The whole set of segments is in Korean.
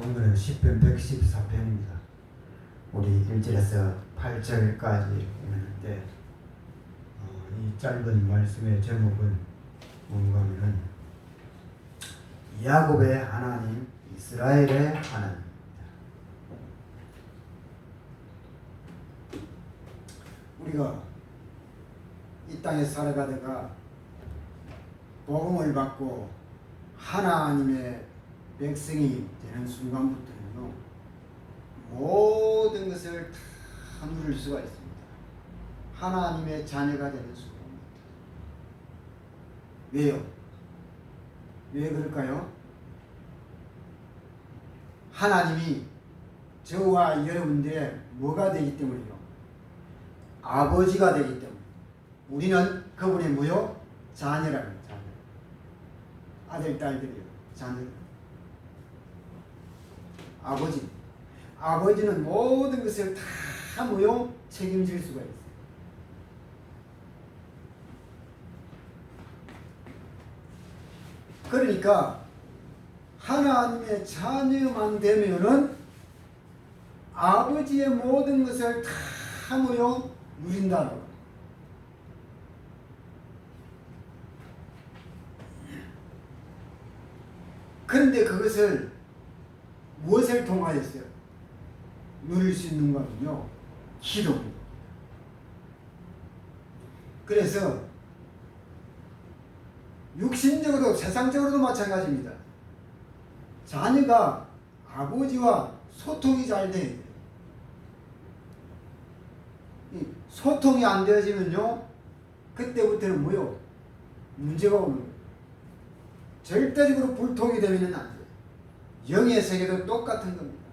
오늘은 10편 114편입니다. 우리 1절에서 8절까지 읽는데 이 짧은 말씀의 제목은 뭔가 하면 야곱의 하나님, 이스라엘의 하나님입니다. 우리가 이 땅에 살아가다가 복음을 받고 하나님의 백성이 되는 순간부터는요, 모든 것을 다 누릴 수가 있습니다. 하나님의 자녀가 되는 순간부터. 왜요? 왜 그럴까요? 하나님이 저와 여러분들의 뭐가 되기 때문이요? 아버지가 되기 때문에. 우리는 그분의 뭐요? 자녀라는 자녀. 아들, 딸들이요. 자녀. 아버지는 모든 것을 다 뭐요? 책임질 수가 있어요. 그러니까 하나님의 자녀만 되면은 아버지의 모든 것을 다 뭐요? 누린다는 거예요. 그런데 그것을 무엇을 통하였어요? 누릴 수 있는 거는요, 기도입니다. 그래서 육신적으로, 세상적으로도 마찬가지입니다. 자녀가 아버지와 소통이 잘 돼야 돼요. 소통이 안 되어지면요, 그때부터는 뭐요? 문제가 오는 거예요. 절대적으로 불통이 되면 안 돼요. 영의 세계도 똑같은 겁니다.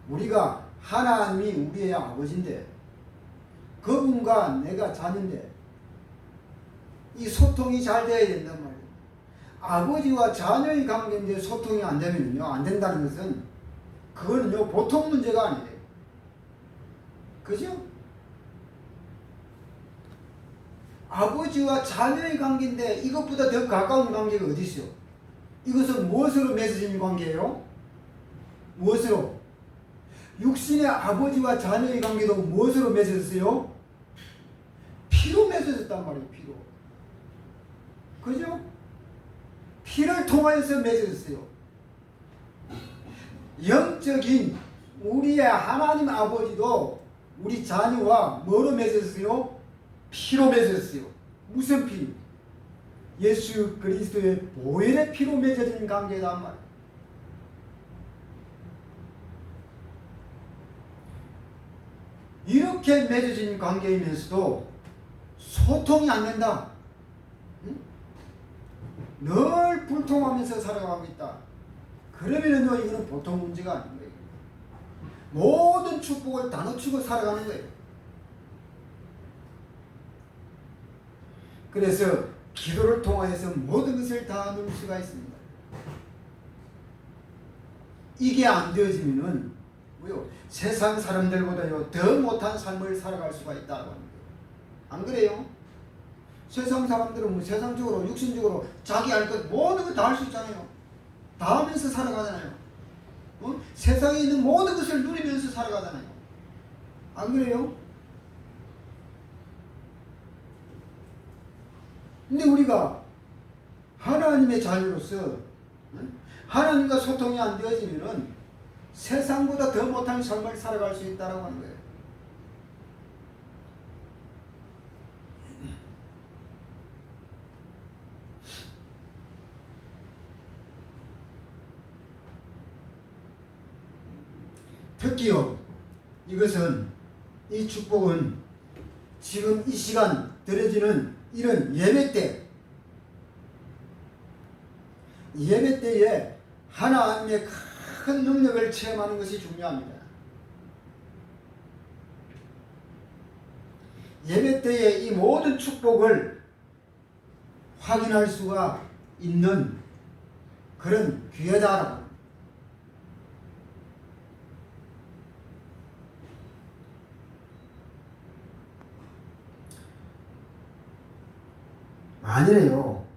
우리가 하나님이 우리의 아버지인데, 그분과 내가 자녀인데, 이 소통이 잘 돼야 된단 말이에요. 아버지와 자녀의 관계인데 소통이 안 되면요, 안 된다는 것은, 그거는요, 보통 문제가 아니에요. 그죠? 아버지와 자녀의 관계인데 이것보다 더 가까운 관계가 어디 있어요? 이것은 무엇으로 맺어진 관계예요? 무엇으로? 육신의 아버지와 자녀의 관계도 무엇으로 맺어졌어요? 피로 맺어졌단 말이에요. 피로. 그죠? 피를 통하여서 맺어졌어요. 영적인 우리의 하나님 아버지도 우리 자녀와 뭐로 맺어졌어요? 피로 맺어졌어요. 무슨 피? 예수 그리스도의 보혈의 피로 맺어진 관계단 말이에요. 이렇게 맺어진 관계이면서도 소통이 안 된다. 응? 늘 불통하면서 살아가고 있다. 그러면은요, 이거는 보통 문제가 아닌 거예요. 모든 축복을 다 놓치고 살아가는 거예요. 그래서 기도를 통하여서 모든 것을 다 누릴 수가 있습니다. 이게 안 되어지면은 뭐요? 세상 사람들보다요 더 못한 삶을 살아갈 수가 있다고 합니다. 안 그래요? 세상 사람들은 뭐 세상적으로, 육신적으로 자기 할 것 모든 거 다 할 수 있잖아요. 다 하면서 살아가잖아요. 세상에 있는 모든 것을 누리면서 살아가잖아요. 안 그래요? 근데 우리가 하나님의 자녀로서 하나님과 소통이 안 되어지면은 세상보다 더 못한 삶을 살아갈 수 있다고 하는 거예요. 특히요, 이것은, 이 축복은 지금 이 시간 드려지는 이런 예배 때에 하나님의 큰 능력을 체험하는 것이 중요합니다. 예배 때에 이 모든 축복을 확인할 수가 있는 그런 기회다라고. 만일에요,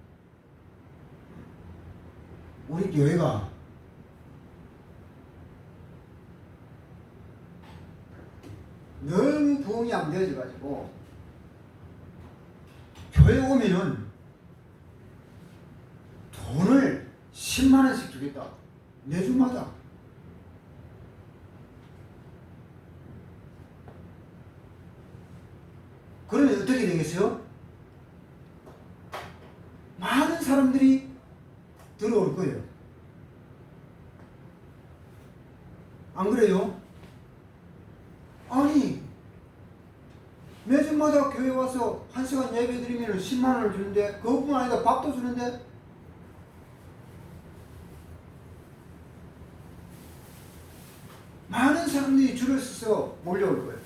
너무 부흥이 안 되어져 가지고 교회 오면은 돈을 10만 원씩 주겠다. 매주마다. 그러면 어떻게 되겠어요? 많은 사람들이 들어올 거예요. 안 그래요? 아니, 매주마다 교회 와서 1시간 예배 드리면 10만 원을 주는데, 그것뿐 아니라 밥도 주는데, 많은 사람들이 줄을 서서 몰려올 거예요.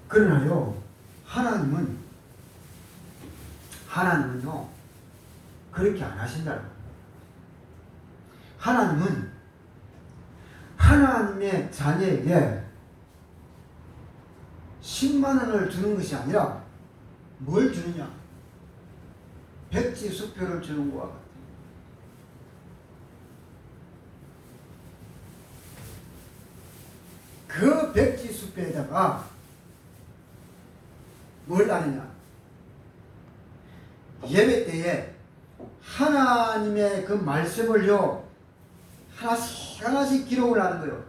그러나요, 하나님은요, 그렇게 안 하신다는 거예요. 하나님은 하나님의 자녀에게 10만 원을 주는 것이 아니라 뭘 주느냐? 백지수표를 주는 것과 같아요. 그 백지수표에다가 뭘 하느냐? 예배 때에 하나님의 그 말씀을요, 하나씩 기록을 하는 거예요.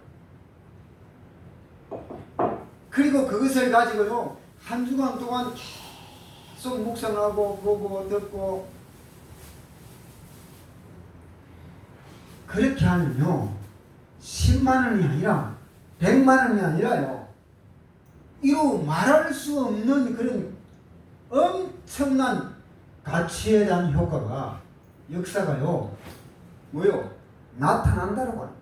그리고 그것을 가지고요, 한 주간 동안 계속 묵상하고 보고 듣고, 그렇게 하면요, 10만 원이 아니라 100만 원이 아니라요, 이루 말할 수 없는 그런 엄청난 가치에 대한 효과가, 역사가요, 뭐요? 나타난다고 합니다.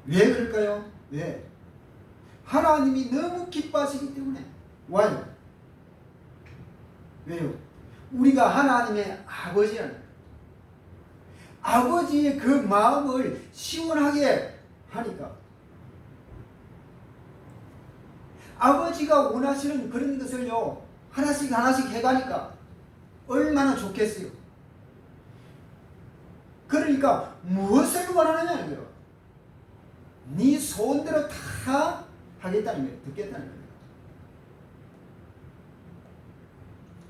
왜 그럴까요? 왜? 하나님이 너무 기뻐하시기 때문에 와요. 왜요? 우리가 하나님의 아버지는 아버지의 그 마음을 시원하게 하니까, 아버지가 원하시는 그런 것을요, 하나씩 해가니까 얼마나 좋겠어요. 그러니까 무엇을 원하느냐는 거예요. 네 소원대로 다 하겠다는 거예요. 듣겠다는 거예요.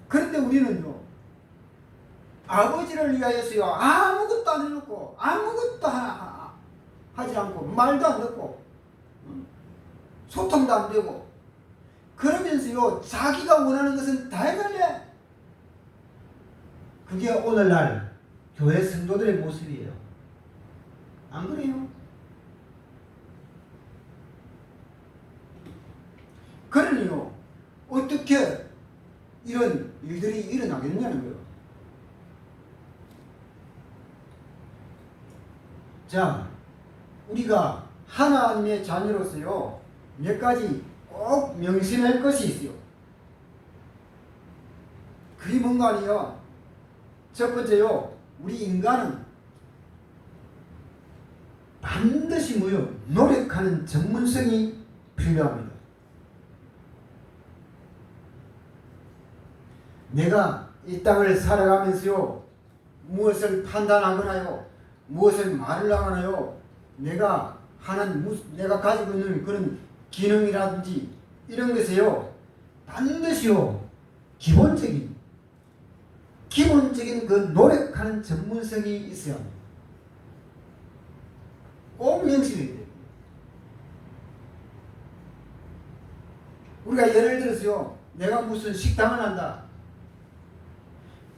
그런데 우리는요, 아버지를 위하여서요, 아무것도 안 해놓고, 아무것도 하지 않고, 말도 안 듣고, 소통도 안 되고, 그러면서요, 자기가 원하는 것은 다 해갈래. 그게 오늘날 교회 성도들의 모습이에요. 안 그래요? 그러니요, 어떻게 이런 일들이 일어나겠냐는 거예요. 자, 우리가 하나님의 자녀로서요, 몇 가지 꼭 명심할 것이 있어요. 그게 뭔가 아니에요. 첫 번째요, 우리 인간은 반드시 뭐요? 노력하는 전문성이 필요합니다. 내가 이 땅을 살아가면서요, 무엇을 판단하거나요, 무엇을 말을 하거나요, 내가 가지고 있는 그런 기능이라든지 이런 것에요, 반드시요, 기본적인 그 노력하는 전문성이 있어야 합니다. 꼭 명심해야 돼요. 우리가 예를 들어서요, 내가 무슨 식당을 한다.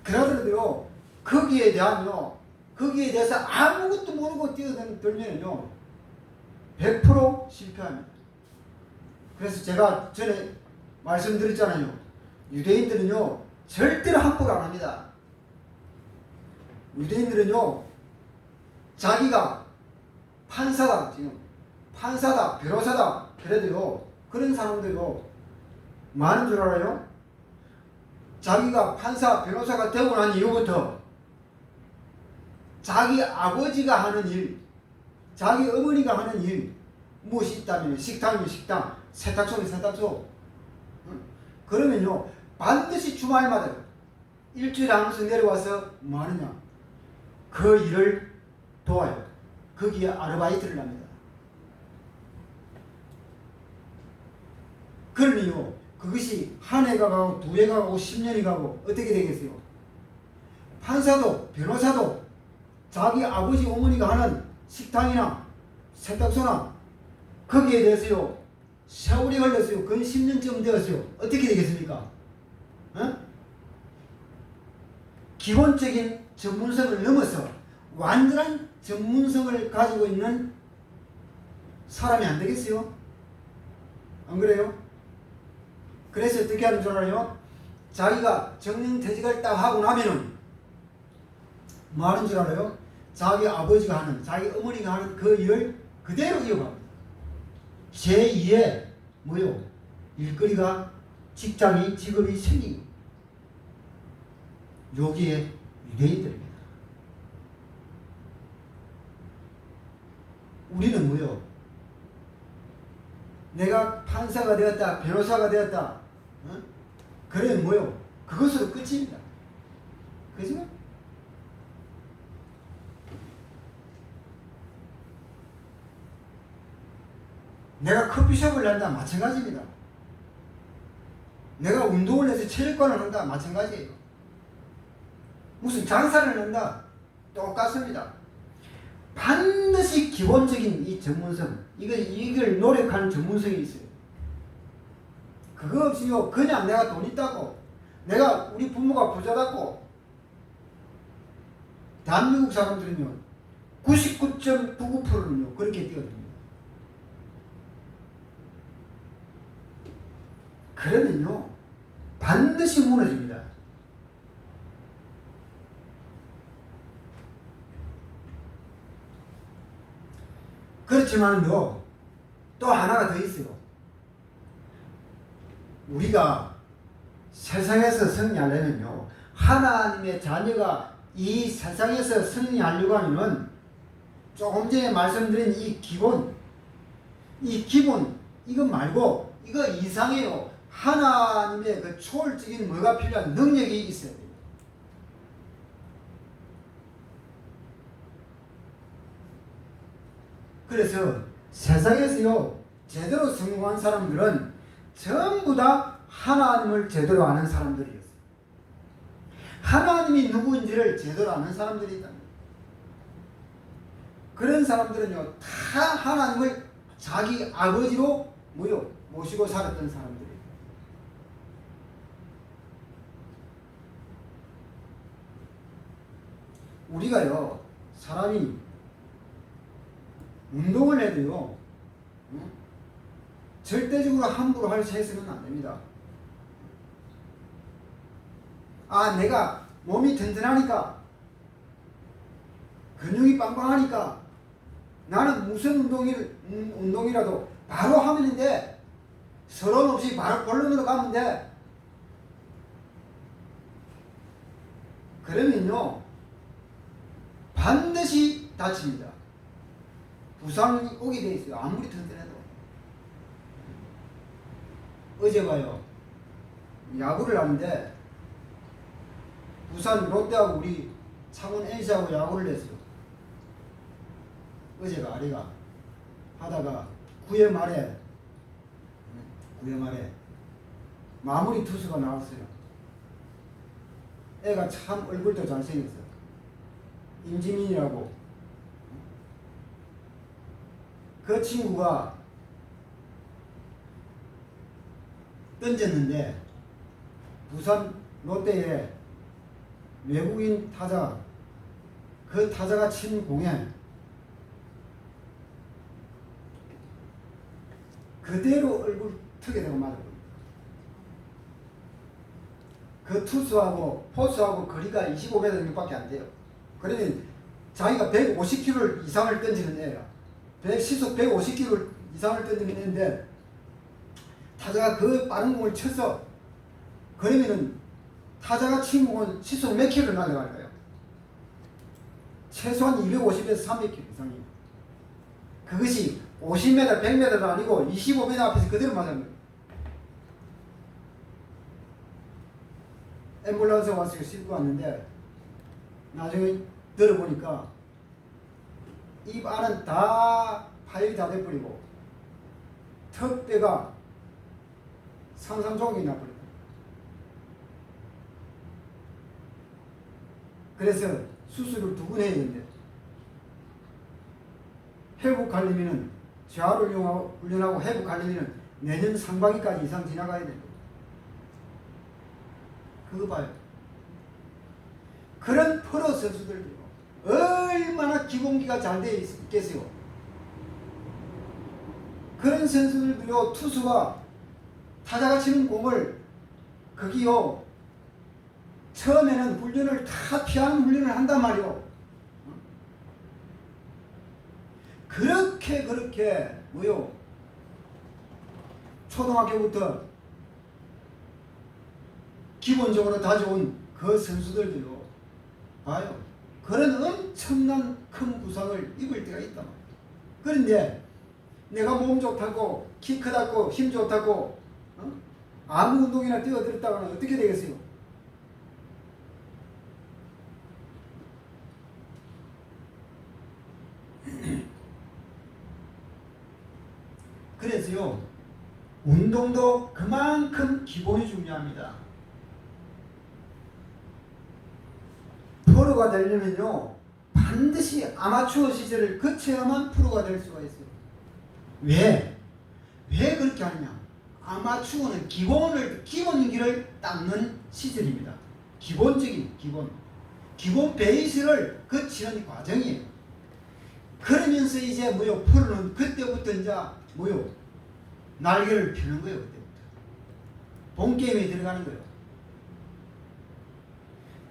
그러더라도요, 거기에 대해서 아무것도 모르고 뛰어들면요, 100% 실패합니다. 그래서 제가 전에 말씀드렸잖아요. 유대인들은요, 절대로 함부로 안 합니다. 유대인들은요, 자기가 판사다, 변호사다, 그래도요, 그런 사람들요, 많은 줄 알아요? 자기가 판사, 변호사가 되고 난 이후부터 자기 아버지가 하는 일, 자기 어머니가 하는 일, 무엇이 있다면 식당이면 식당, 세탁소면 세탁소. 그러면요, 반드시 주말마다 일주일에 한 번씩 내려와서 뭐 하느냐? 그 일을 도와요. 거기에 아르바이트를 합니다. 그러니요, 그것이 한 해가 가고 두 해가 가고 10년이 가고 어떻게 되겠어요? 판사도 변호사도 자기 아버지 어머니가 하는 식당이나 세탁소나 거기에 대해서요 세월이 흘렀어요. 근 10년쯤 되었어요. 어떻게 되겠습니까? 어? 기본적인 전문성을 넘어서 완전한 전문성을 가지고 있는 사람이 안 되겠어요? 안 그래요? 그래서 어떻게 하는 줄 알아요? 자기가 정년퇴직을 딱 하고 나면은 뭐 하는 줄 알아요? 자기 아버지가 하는, 자기 어머니가 하는 그 일을 그대로 이어갑니다. 제2의 뭐요? 일거리가, 직장이, 직업이 생기고 여기에 유대인들입니다. 우리는 뭐요? 내가 판사가 되었다, 변호사가 되었다, 어? 그래 뭐요? 그것으로 끝입니다. 그죠? 내가 커피숍을 한다 마찬가지입니다. 내가 운동을 해서 체력관을 한다 마찬가지예요. 무슨 장사를 한다 똑같습니다. 반드시 기본적인 이 전문성, 이걸 노력하는 전문성이 있어요. 그거 없이요 그냥 내가 돈 있다고, 내가 우리 부모가 부자다고, 대한민국 사람들은요 99.99%는요 그렇게 뛰어듭니다. 그러면요 반드시 무너집니다. 그렇지만요 또 하나가 더 있어요. 우리가 세상에서 승리하려면요 하나님의 자녀가 이 세상에서 승리하려고 하면 조금 전에 말씀드린 이 기본 이거 말고 이거 이상해요. 하나님의 그 초월적인 뭐가 필요한 능력이 있어야 돼요. 그래서 세상에서요 제대로 성공한 사람들은 전부 다 하나님을 제대로 아는 사람들이었어요. 하나님이 누구인지를 제대로 아는 사람들이 있다. 그런 사람들은요 다 하나님을 자기 아버지로 모시고 살았던 사람들이에요. 우리가요 사람이 운동을 해도요 절대적으로 함부로 해서는 안 됩니다. 아 내가 몸이 튼튼하니까 근육이 빵빵하니까 나는 무슨 운동이라도 바로 하면 돼. 서론 없이 바로 본론으로 가면 돼. 그러면요 반드시 다칩니다. 부상이 오게 돼 있어요. 아무리 튼튼해도. 어제 봐요. 야구를 하는데 부산 롯데하고 우리 창원 NC하고 야구를 했어요. 어제가 아래가 하다가 9회 말에 마무리 투수가 나왔어요. 애가 참 얼굴도 잘생겼어. 임지민이라고. 그 친구가 던졌는데 부산 롯데에 외국인 타자, 그 타자가 친 공에 그대로 얼굴 턱에 대고 맞았거든요. 그 투수하고 포수하고 거리가 25m 정도밖에 안 돼요. 그러면 자기가 150km 이상을 던지는 애야. 시속 150km 이상을 던지는 애인데 타자가 그 빠른 공을 쳐서 그러면은 타자가 친 공은 시속 몇 킬로를 날아갈까요? 최소한 250에서 300km 이상이에요. 그것이 50m, 100m도 아니고 25m 앞에서 그대로 맞았는 거예요. 앰뷸런스가 와서 싣고 왔는데 나중에 들어보니까 입 안은 다 파열이 다 돼버리고 턱뼈가 상상종이 나버렸다. 그래서 수술을 2번 해야 되는데 회복하려면 재활을 훈련하고 회복하려면 내년 상반기까지 이상 지나가야 됩니다. 그거 봐요. 그런 프로 선수들 얼마나 기본기가 잘 되어 있겠어요. 그런 선수들도요, 투수가 타자가 치는 공을 거기요 처음에는 훈련을 다 피하는 훈련을 한단 말이요. 그렇게 뭐요 초등학교부터 기본적으로 다져온 그 선수들도요 봐요. 그런 엄청난 큰 부상을 입을 때가 있단 말이에요. 그런데 내가 몸 좋다고 키 크다고 힘 좋다고 아무 운동이나 뛰어들었다가 어떻게 되겠어요? 그래서요 운동도 그만큼 기본이 중요합니다. 프로가 되려면요 반드시 아마추어 시절을 거쳐야만 프로가 될 수가 있어요. 왜 그렇게 하느냐? 아마추어는 기본기를 닦는 시절입니다. 기본적인 기본 베이스를 거치는 과정이에요. 그러면서 이제 뭐요 프로는 그때부터 이제 뭐요 날개를 펴는 거예요. 그때부터 본 게임에 들어가는 거예요.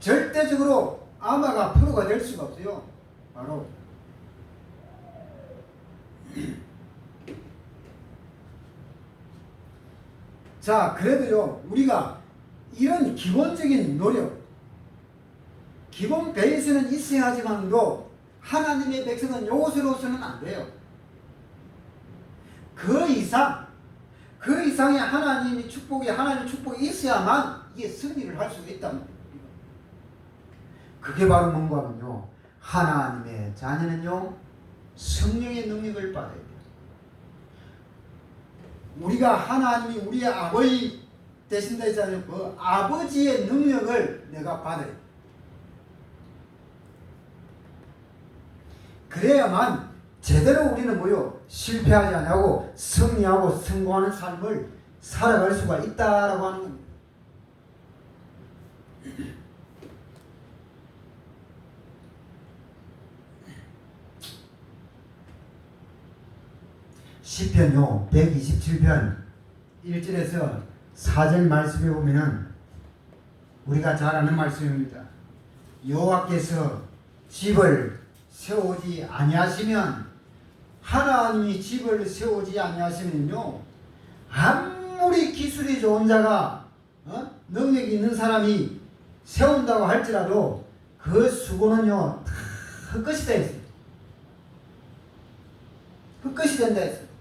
절대적으로 아마가 프로가 될 수가 없어요. 바로 자, 그래도요 우리가 이런 기본적인 노력, 기본 베이스는 있어야 하지만도 하나님의 백성은 요것으로서는 안 돼요. 그 이상의 하나님 축복이 있어야만 이게 승리를 할 수가 있단 말이에요. 그게 바로 뭔가 하면요 하나님의 자녀는요 성령의 능력을 받아야 돼요. 우리가 하나님이 우리의 아버지 되신다 했잖아요. 그 아버지의 능력을 내가 받아야 돼요. 그래야만 제대로 우리는 뭐요 실패하지 않고 승리하고 성공하는 삶을 살아갈 수가 있다라고 하는 겁니다. 시편요 127편 1절에서 4절 말씀에 보면은 우리가 잘 아는 말씀입니다. 여호와께서 집을 세우지 아니하시면 하나님이 집을 세우지 아니하시면요 아무리 기술이 좋은 자가 능력이 있는 사람이 세운다고 할지라도 그 수고는요 다 헛것이 다 했어요. 헛것이 된다 했어요.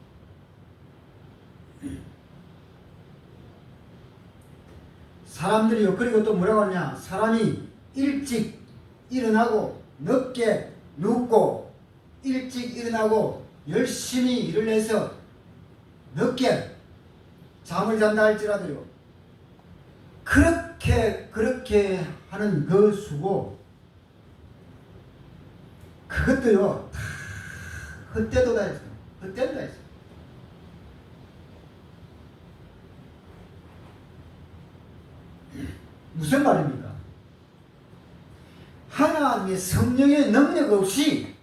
사람들이요 그리고 또 뭐라고 하냐 사람이 일찍 일어나고 늦게 눕고 일찍 일어나고 열심히 일을 해서 늦게 잠을 잔다 할지라도요 그렇게 하는 그 수고 그것도요 다 헛되도다 했어요. 헛된다 했어요. 무슨 말입니까? 하나님의 성령의 능력 없이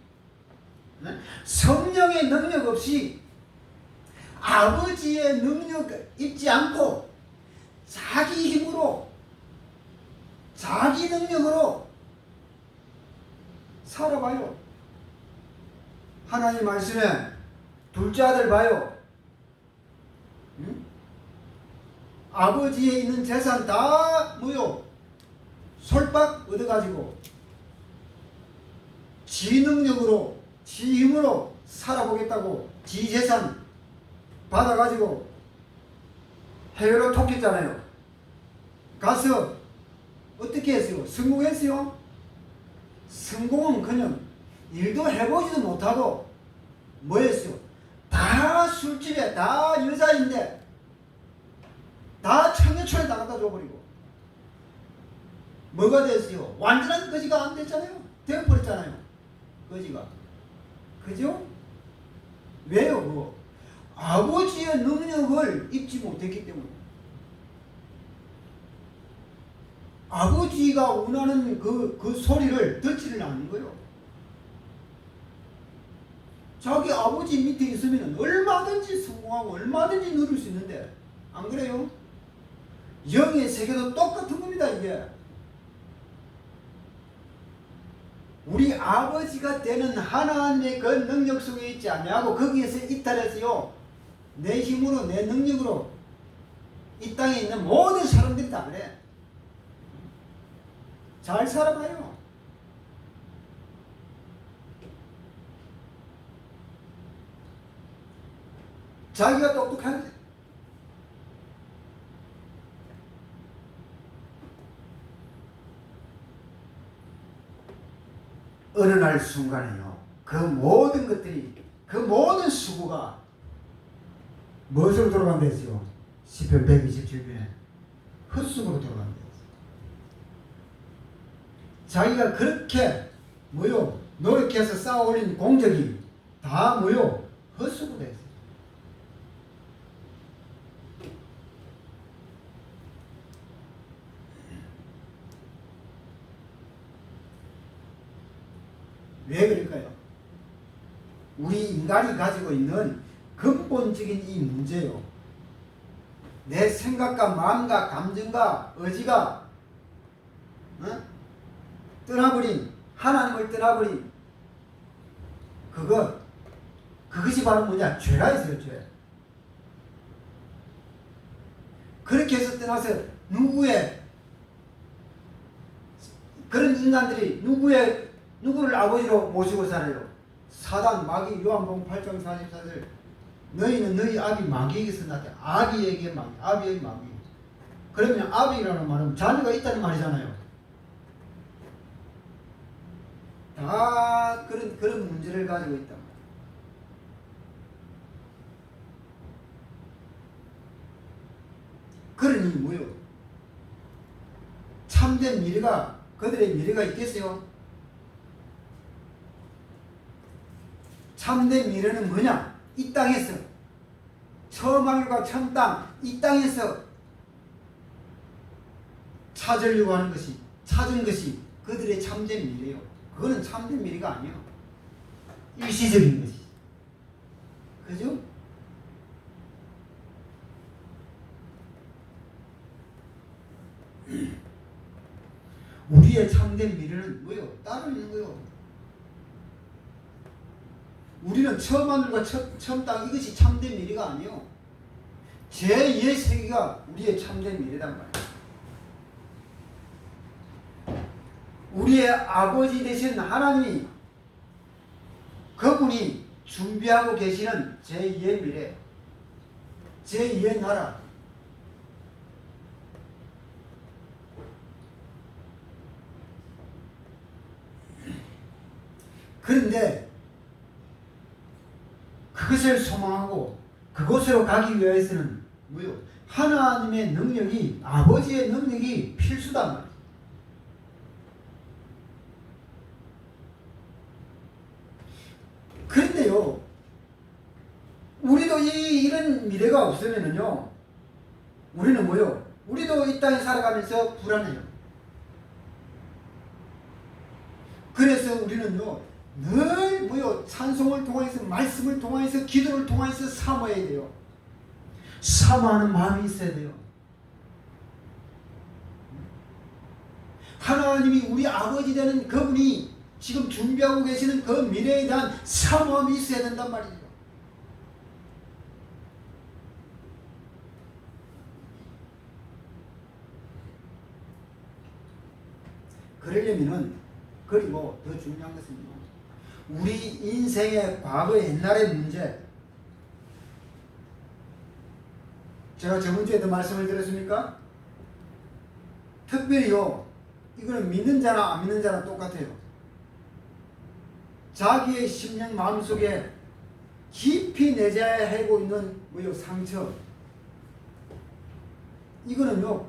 아버지의 능력 있지 않고 자기 힘으로 자기 능력으로 살아봐요. 하나님 말씀에 둘째 아들 봐요. 아버지에 있는 재산 다 뭐요? 솔박 얻어가지고 지 능력으로 지 힘으로 살아보겠다고 지 재산 받아가지고 해외로 톡했잖아요. 가서 어떻게 했어요? 성공했어요? 성공은 그냥 일도 해보지도 못하고 뭐 했어요? 다 술집에 다 여자인데 다 청계천에 나가다 줘버리고 뭐가 됐어요? 완전한 거지가 안 됐잖아요. 되어버렸잖아요. 거지가. 그죠? 왜요? 그거? 아버지의 능력을 입지 못했기 때문에. 아버지가 원하는 그 소리를 듣지를 않는 거예요. 자기 아버지 밑에 있으면 얼마든지 성공하고 얼마든지 누릴 수 있는데 안 그래요? 영의 세계도 똑같은 겁니다. 이게 우리 아버지가 되는 하나님의 그 능력 속에 있지 아니하고 거기에서 이탈해서요 내 힘으로 내 능력으로 이 땅에 있는 모든 사람들이 다 그래. 잘 살아봐요. 자기가 똑똑한데 어느 날 순간에요 그 모든 것들이 그 모든 수고가 무엇으로 돌아간댔어요? 시편 127편에 헛수고로 돌아간댔어요. 자기가 그렇게 뭐요 노력해서 쌓아올린 공적이 다 뭐요 헛수고 됐어요. 왜 그럴까요? 우리 인간이 가지고 있는 근본적인 이 문제요. 내 생각과 마음과 감정과 의지가 떠나버린 하나님을 떠나버린 그것이 바로 뭐냐? 죄라 했어요. 죄. 그렇게 해서 떠나서 누구의 그런 인간들이 누구를 아버지로 모시고 살아요? 사단, 마귀, 요한복음 8장 44절 너희는 너희 아비 마귀에게서 났다. 아비에게 마귀, 아비의 마귀. 그러면 아비라는 말은 자녀가 있다는 말이잖아요. 다 그런 문제를 가지고 있다. 그러니 뭐요? 참된 미래가 그들의 미래가 있겠어요? 참된 미래는 뭐냐? 이 땅에서 처음 하늘과 처음 땅 이 땅에서 찾으려고 하는 것이 찾은 것이 그들의 참된 미래요. 그거는 참된 미래가 아니에요. 일시적인 것이. 그죠? 우리의 참된 미래는 뭐요? 따로 있는 거요. 우리는 처음 하늘과 처음 땅 이것이 참된 미래가 아니에요. 제2의 세계가 우리의 참된 미래단 말이에요. 우리의 아버지 되신 하나님이 그분이 준비하고 계시는 제2의 미래, 제2의 나라. 그런데 그것을 소망하고 그곳으로 가기 위해서는 뭐요? 하나님의 능력이 아버지의 능력이 필수단 말이에요. 그런데요, 우리도 이런 미래가 없으면은요, 우리는 뭐요? 우리도 이 땅에 살아가면서 불안해요. 그래서 우리는요, 늘 뭐요? 찬송을 통해서, 말씀을 통해서, 기도를 통해서 사모해야 돼요. 사모하는 마음이 있어야 돼요. 하나님이 우리 아버지 되는 그분이 지금 준비하고 계시는 그 미래에 대한 사모함이 있어야 된단 말이에요. 그러려면은, 그리고 더 중요한 것은요, 우리 인생의 과거 옛날의 문제, 제가 저번 주에도 말씀을 드렸습니까? 특별히요, 이거는 믿는 자나 안 믿는 자나 똑같아요. 자기의 심령 마음속에 깊이 내재하고 있는 뭐요 상처. 이거는요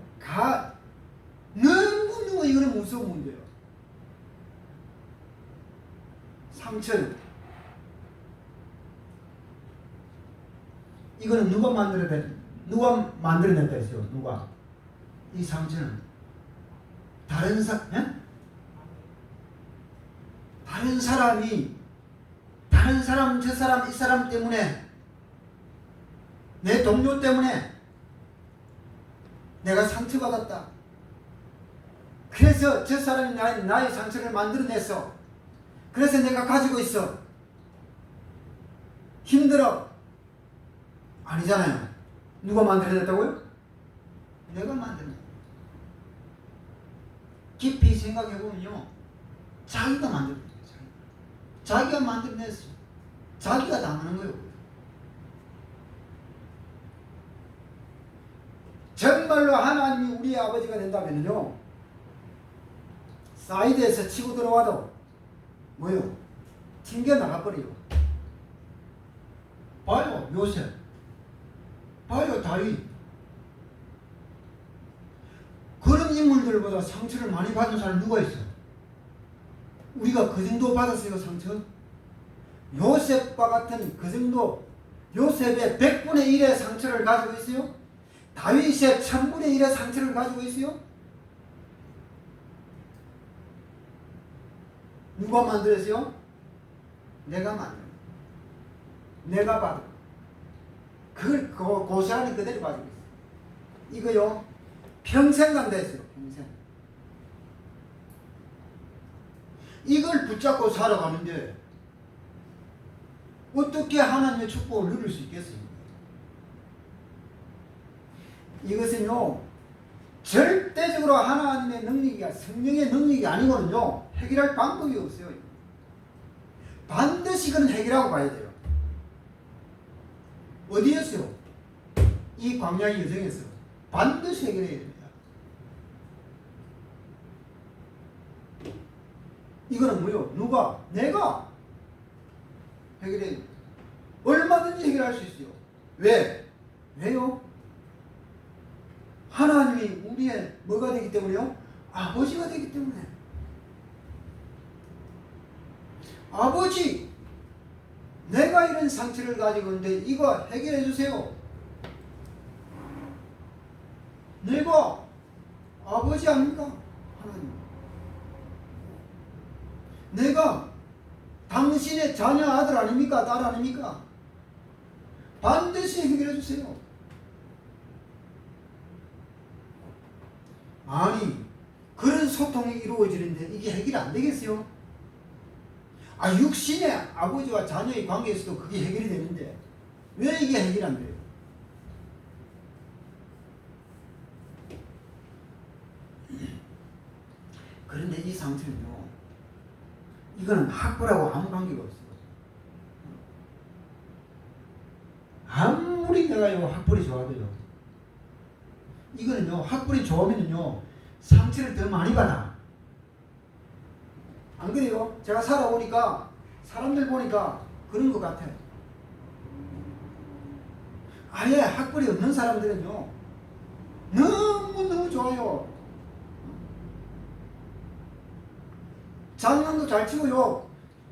너무 이거는 무서운 문제예요. 상처요. 이거는 누가 만들어냈다 했어요? 누가? 이 상처는 다른 사람이 다른 사람 저 사람 이 사람 때문에 내 동료 때문에 내가 상처받았다. 그래서 저 사람이 나의 상처를 만들어냈어. 그래서 내가 가지고 있어. 힘들어. 아니잖아요. 누가 만들어냈다고요? 내가 만들어냈다. 깊이 생각해보면요. 자기가 만들어냈어요. 자기가 만들어냈어. 자기가 당하는 거예요. 정말로 하나님이 우리의 아버지가 된다면요. 사이드에서 치고 들어와도 뭐요? 튕겨나가버려요. 봐요. 요셉. 봐요. 다윗. 그런 인물들보다 상처를 많이 받은 사람 누가 있어요? 우리가 그 정도 받았어요. 상처? 요셉과 같은 그 정도 요셉의 100분의 1의 상처를 가지고 있어요? 다윗의 1000분의 1의 상처를 가지고 있어요? 누가 만들었어요? 내가 만들어. 내가 받아. 그걸 고스란히 그대로 가지고 있어요. 이거요 평생 간다했어요. 평생. 이걸 붙잡고 살아가는데 어떻게 하나님의 축복을 누릴 수 있겠습니까? 이것은요 절대적으로 하나님의 능력이 성령의 능력이 아니고는요 해결할 방법이 없어요. 반드시 그는 해결하고 가야 돼요. 어디였어요? 이 광야의 여정에서 반드시 해결해야 됩니다. 이거는 뭐요? 누가? 내가 해결해야 돼요. 얼마든지 해결할 수 있어요. 왜? 왜요? 하나님이 우리의 뭐가 되기 때문에요? 아버지가 되기 때문에. 아버지, 내가 이런 상처를 가지고 있는데 이거 해결해 주세요. 내가 아버지 아닙니까? 하나님. 내가 당신의 자녀 아들 아닙니까? 딸 아닙니까? 반드시 해결해 주세요. 아니 그런 소통이 이루어지는데 이게 해결이 안 되겠어요? 육신의 아버지와 자녀의 관계에서도 그게 해결이 되는데 왜 이게 해결이 안 돼요? 그런데 이 상태는요 이거는 학벌하고 아무 관계가 없어요. 아무리 내가요 학벌이 좋아도요 이거는요 학벌이 좋으면요 상처를 더 많이 받아. 안 그래요? 제가 살아보니까 사람들 보니까 그런 것 같아요. 아예 학벌이 없는 사람들은요 너무너무 좋아요. 장난도 잘 치고요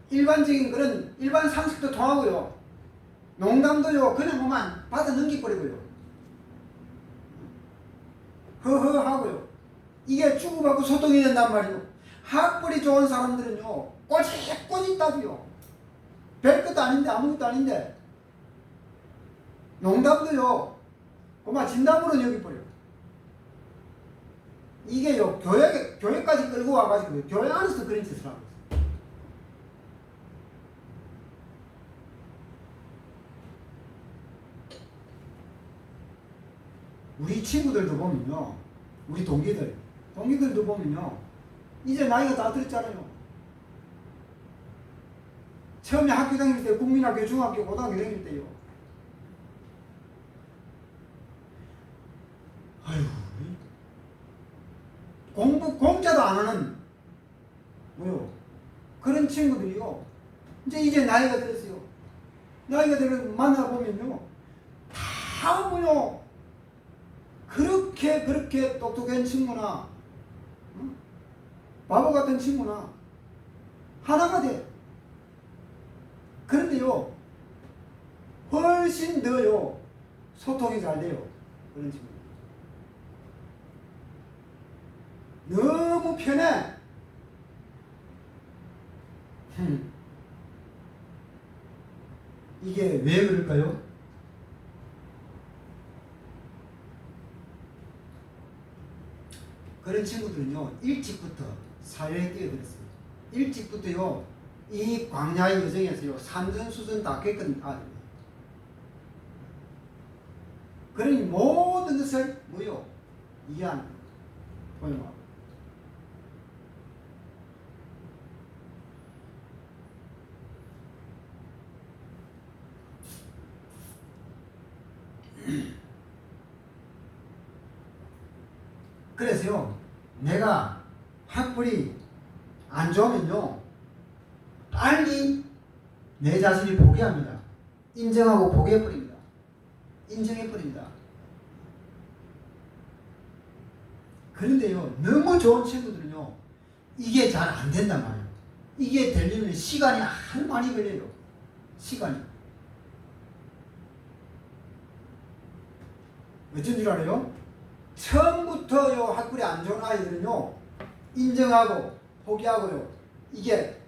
일반적인 그런 일반 상식도 통하고요 농담도요 그냥 뭐만 받아 넘기버리고요 허허하고요. 이게 주고받고 소통이 된단 말이에요. 학벌이 좋은 사람들은요 꼬집꼬집 답이요. 별것도 아닌데 아무것도 아닌데 농담도요 그만 진담으로 여기버려요. 이게요 교회까지 끌고 와가지고 교회 안에서 그런 짓을 하고 있어요. 우리 친구들도 보면요 우리 동기들도 보면요 이제 나이가 다 들었잖아요. 처음에 학교 다닐 때 국민학교 중학교 고등학교 다닐 때요 아유 공부 공짜도 안 하는 뭐요? 그런 친구들이요. 이제 나이가 들었어요. 나이가 들어 만나보면요. 다 뭐요? 그렇게 똑똑한 친구나, 응? 바보 같은 친구나, 하나가 돼. 그런데요, 훨씬 더요, 소통이 잘 돼요. 그런 친구. 너무 편해. 이게 왜 그럴까요? 그런 친구들은요, 일찍부터 사회에 뛰어들었어요. 일찍부터요, 이 광야의 여정에서요, 산전수전 다 겪은 아들이에요. 그러니 모든 것을 뭐요? 이해하는 거예요. 그래서요, 내가 학벌이 안 좋으면요, 빨리 내 자신을 포기합니다. 인정하고 포기해버립니다. 인정해버립니다. 그런데요, 너무 좋은 친구들은요, 이게 잘 안 된단 말이에요. 이게 되려면 시간이 아주 많이 걸려요. 시간이. 어쩐 줄 알아요? 처음부터요, 학벌이 안 좋은 아이들은요, 인정하고 포기하고요, 이게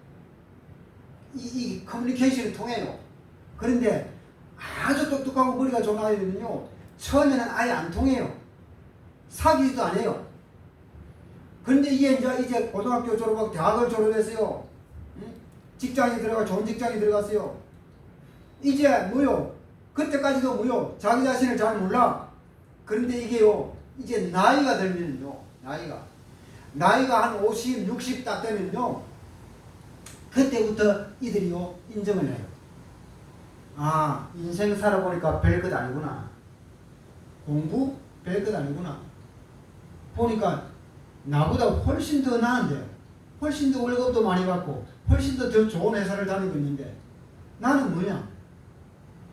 이 커뮤니케이션이 통해요. 그런데 아주 똑똑하고 머리가 좋은 아이들은요, 처음에는 아예 안 통해요. 사귀지도 안 해요. 그런데 이게 이제 고등학교 졸업하고 대학을 졸업했어요. 응? 직장에 들어가 좋은 직장에 들어갔어요. 이제 뭐요? 그때까지도 뭐요? 자기 자신을 잘 몰라. 그런데 이게요, 이제 나이가 들면요, 나이가 한 50, 60 딱 되면요, 그때부터 이들이요, 인정을 해요. 아, 인생 살아보니까 별것 아니구나. 공부 별것 아니구나. 보니까 나보다 훨씬 더 나은데, 훨씬 더 월급도 많이 받고, 훨씬 더 좋은 회사를 다니고 있는데, 나는 뭐냐?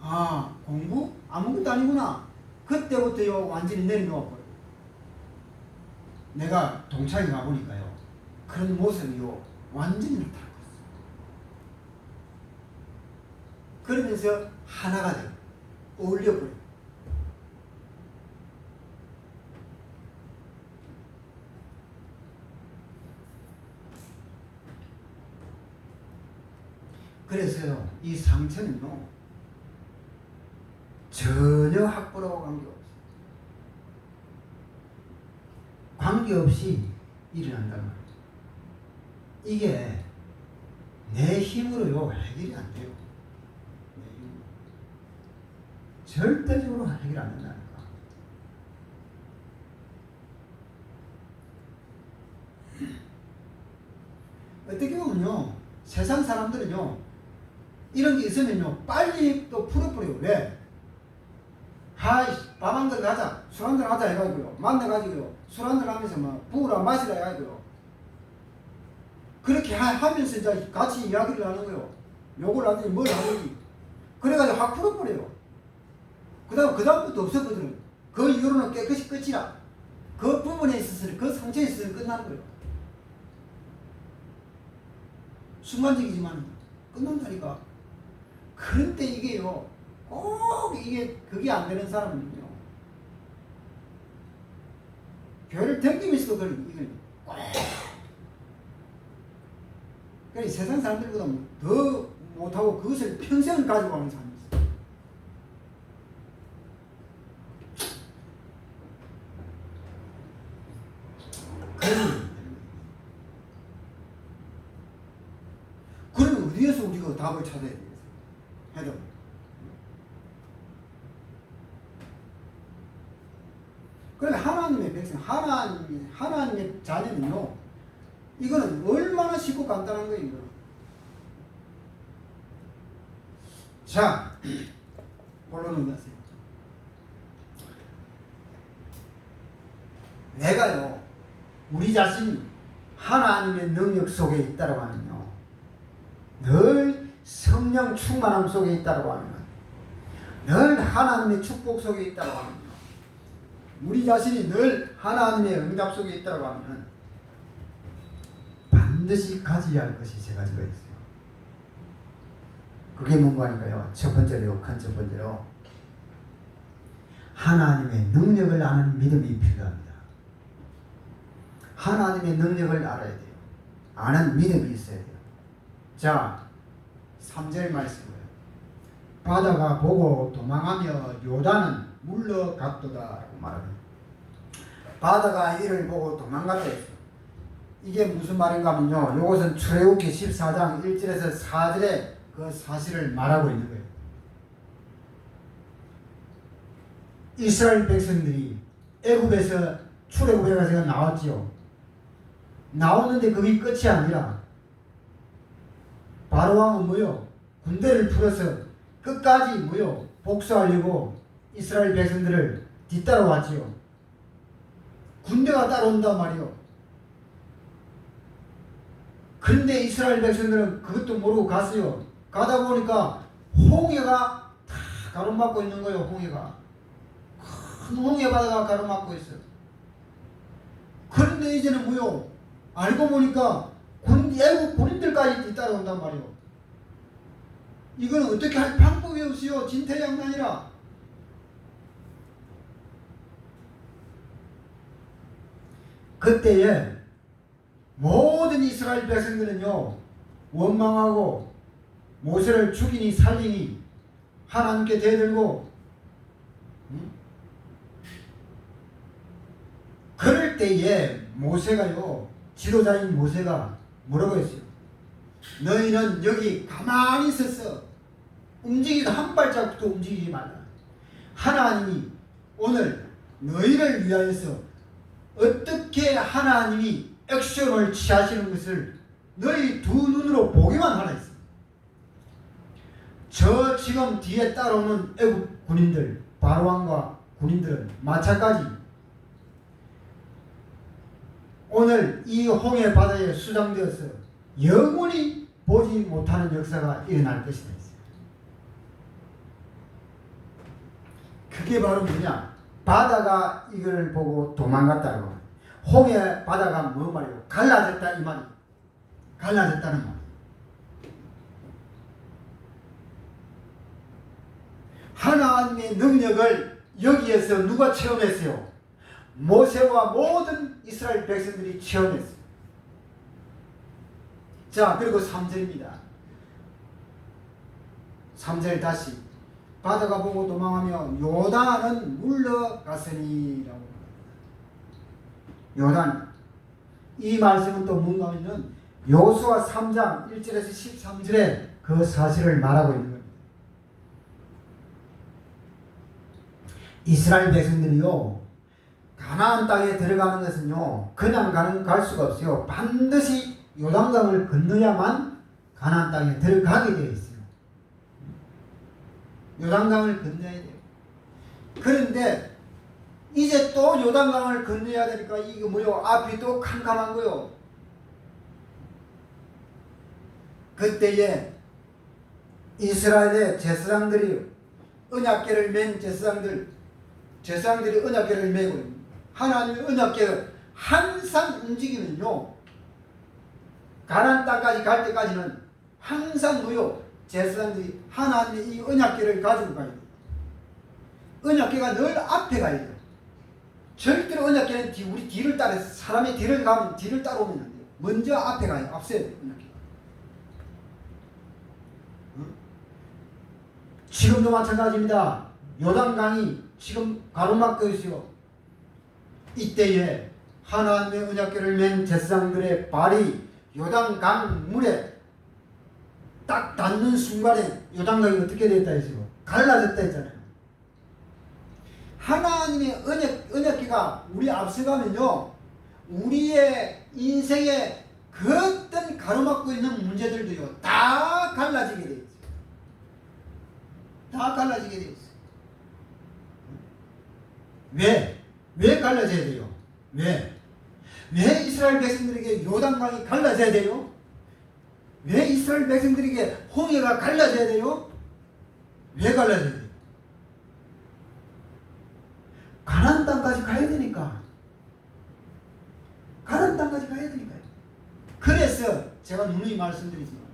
아, 공부? 아무것도 아니구나. 그때부터요, 완전히 내려놓아버려요. 내가 동창회 가보니까요, 그런 모습이요, 완전히 나타나고 있어요. 그러면서 하나가 돼요. 어울려버려요. 그래서요, 이 상처는요, 전혀 학벌하고 관계없어요. 관계없이 일어난단 말이에요. 이게 내 힘으로요, 해결이 안 돼요. 절대적으로 해결 안 된다니까. 어떻게 보면요, 세상 사람들은요, 이런 게 있으면요, 빨리 또 풀어버려요. 왜? 밥 한 그릇 하자, 술 한 잔 하자 해가지고요, 만나가지고요, 술 한 잔 하면서 막 부으라 마시라 해가지고요, 그렇게 하면서 이제 같이 이야기를 하는 거예요. 욕을 하든지 뭘 하든지. 그래가지고 확 풀어버려요. 그다음부터 없었거든요. 그 이후로는 깨끗이 끝이라. 그 부분에 있어서는, 그 상처에 있어서는 끝나는 거예요. 순간적이지만 끝난다니까. 그런데 이게요, 꼭 그게 안 되는 사람은요, 교회를 댕기면서도 이걸 꼭. 그러니까 세상 사람들보다 더 못하고 그것을 평생을 가지고 가는 사람이 있어요. 그러면 어디에서 우리가 답을 찾아야 되겠어요? 해답. 그러면 하나님의 백성, 하나님의 자녀는요, 이거는 얼마나 쉽고 간단한 거예요, 이거는. 자, 본론을 가세요. 내가요, 우리 자신이 하나님의 능력 속에 있다고 하면요, 늘 성령 충만함 속에 있다고 하면, 늘 하나님의 축복 속에 있다고 하면요, 우리 자신이 늘 하나님의 응답 속에 있다고 하면 반드시 가져야 할 것이 세 가지가 있어요. 그게 뭔가 하니까요, 첫 번째로, 큰 첫 번째로 하나님의 능력을 아는 믿음이 필요합니다. 하나님의 능력을 알아야 돼요. 아는 믿음이 있어야 돼요. 자, 3절 말씀을 바다가 보고 도망하며 요단은 물러갔도다 라고 말합니다. 바다가 이를 보고 도망갔다 했어요. 이게 무슨 말인가 하면요, 이것은 출애굽기 14장 1절에서 4절에 그 사실을 말하고 있는 거예요. 이스라엘 백성들이 애굽에서 출애굽에 가서 나왔지요. 나왔는데 그게 끝이 아니라 바로왕은 뭐요? 군대를 풀어서 끝까지 뭐요? 복수하려고 이스라엘 백성들을 뒤따라왔지요. 군대가 따라온단 말이요. 그런데 이스라엘 백성들은 그것도 모르고 갔어요. 가다 보니까 홍해가 다 가로막고 있는 거예요. 홍해가. 큰 홍해 바다가 가로막고 있어요. 그런데 이제는 뭐요? 알고 보니까 애국 군인들까지 뒤따라온단 말이요. 이거는 어떻게 할 방법이 없어요. 진퇴양난이라. 그때에 모든 이스라엘 백성들은요, 원망하고 모세를 죽이니 살리니 하나님께 대들고, 그럴 때에 모세가요, 지도자인 모세가 뭐라고 했어요? 너희는 여기 가만히 있었어. 움직이도 한 발짝도 움직이지 말라. 하나님이 오늘 너희를 위하여서 어떻게 하나님이 액션을 취하시는 것을 너희 두 눈으로 보기만 하라 했어요. 저 지금 뒤에 따라오는 애국 군인들, 바로왕과 군인들은 마찬가지. 오늘 이 홍해 바다에 수장되어서 영원히 보지 못하는 역사가 일어날 것이다 했어요. 그게 바로 뭐냐? 바다가 이걸 보고 도망갔다고. 홍해 바다가 뭐 말이에요? 갈라졌다 이 말이에요. 갈라졌다는 말. 하나님의 능력을 여기에서 누가 체험했어요? 모세와 모든 이스라엘 백성들이 체험했어요. 자, 그리고 3절입니다. 3절 다시 바다가 보고 도망하며 요단은 물러갔으니라고. 요단, 이 말씀은 또 뭔가 하면 여호수아 3장 1절에서 13절에 그 사실을 말하고 있는 겁니다. 이스라엘 백성들이요, 가나안 땅에 들어가는 것은요, 그냥 갈 수가 없어요. 반드시 요단강을 건너야만 가나안 땅에 들어가게 되어 있어요. 요단강을 건너야 돼요. 그런데 이제 또 요단강을 건너야 되니까 이거 뭐요? 앞이 또 캄캄한 거요. 그때에 이스라엘의 제사장들이 언약궤를 맨 제사장들이 언약궤를 메고 하나님의 언약궤가 항상 움직이면요, 가나안 땅까지 갈 때까지는 항상 뭐요? 제사장들이 하나님의 이 언약궤를 가지고 가야 돼요. 언약궤가 늘 앞에 가야 돼요. 절대로 언약궤는 우리 뒤를 따라서 사람의 뒤를 가면 뒤를 따라오면 안 돼요. 먼저 앞에 가요. 앞서야 돼요. 언약궤가. 지금도 마찬가지입니다. 요단강이 지금 가로막고 있어요. 이때에 하나님의 언약궤를 맨 제사장들의 발이 요단강 물에 딱 닿는 순간에 요단강이 어떻게 됐다 했어요? 갈라졌다 했잖아요. 하나님의 언약궤가 우리 앞서가면요, 우리의 인생에 그 어떤 가로막고 있는 문제들도요, 다 갈라지게 되어 있어요. 다 갈라지게 되어 있어요. 왜 갈라져야 돼요? 왜? 왜 이스라엘 백성들에게 요단강이 갈라져야 돼요? 왜 이스라엘 백성들에게 홍해가 갈라져야 돼요? 왜 갈라져야 돼요? 가나안 땅까지 가야 되니까. 가나안 땅까지 가야 되니까요. 그래서 제가 누누이 말씀드리지만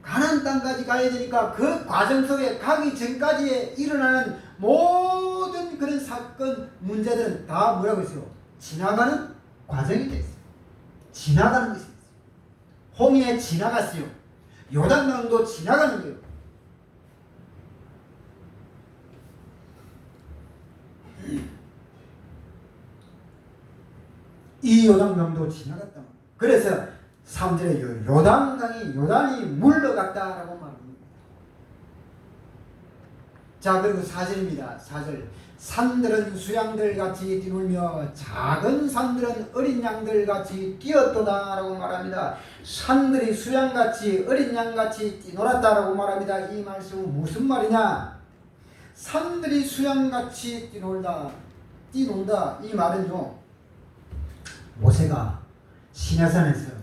가나안 땅까지 가야 되니까 그 과정 속에 가기 전까지에 일어나는 모든 그런 사건 문제들은 다 뭐라고 했어요? 지나가는 과정이 됐어요. 지나가는 것이 있어요. 홍해 지나갔어요. 요단강도 지나가는 거예요. 이 요단강도 지나갔다. 그래서 3절에 요단이 물러갔다라고 말합니다. 자, 그리고 4절입니다. 4절. 산들은 수양들 같이 뛰놀며 작은 산들은 어린 양들 같이 뛰었도다라고 말합니다. 산들이 수양같이 어린 양같이 뛰놀았다라고 말합니다. 이 말씀은 무슨 말이냐? 산들이 수양같이 뛰논다. 이 말은요, 모세가 시내산에서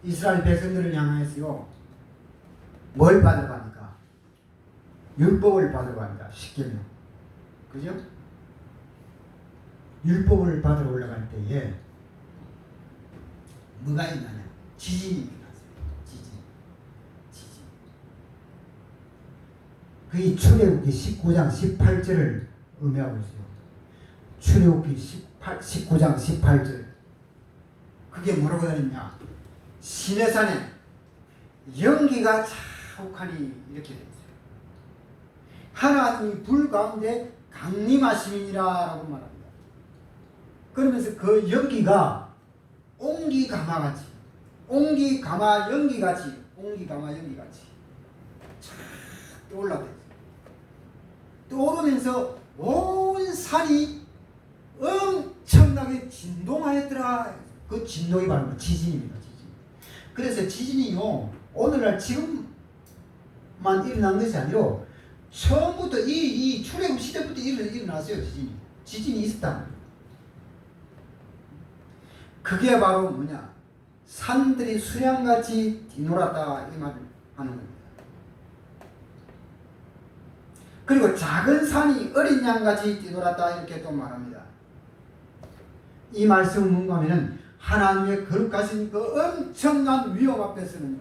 이스라엘 백성들을 향하여서요, 뭘 받으러 가니까? 율법을 받으러 갑니다. 쉽게는. 그죠? 율법을 받으러 올라갈 때에 뭐가 있나요? 지진이 일어났어요. 지진. 그게 출애굽기 19장 18절을 의미하고 있어요. 출애굽기 19장 18절. 그게 뭐라고 되느냐? 시내산에 연기가 자욱하니 이렇게 되어 있어요. 하나님이 불 가운데 강림하심이니라라고 말합니다. 그러면서 그 연기가 옹기가마같이 쫙 떠올라요. 떠오르면서 온 산이 엄청나게 진동하였더라. 그 진동이 바로 지진입니다. 지진. 그래서 지진이요, 오늘날 지금만 일어난 것이 아니라 처음부터 이 출애굽 시대부터 일어났어요. 지진이 있었다. 그게 바로 뭐냐? 산들이 수양같이 뒤놀았다, 이 말을 하는 겁니다. 그리고 작은 산이 어린 양같이 뒤돌았다, 이렇게 또 말합니다. 이 말씀은 뭔가 하면은 하나님의 거룩하신 그 엄청난 위험 앞에서는요,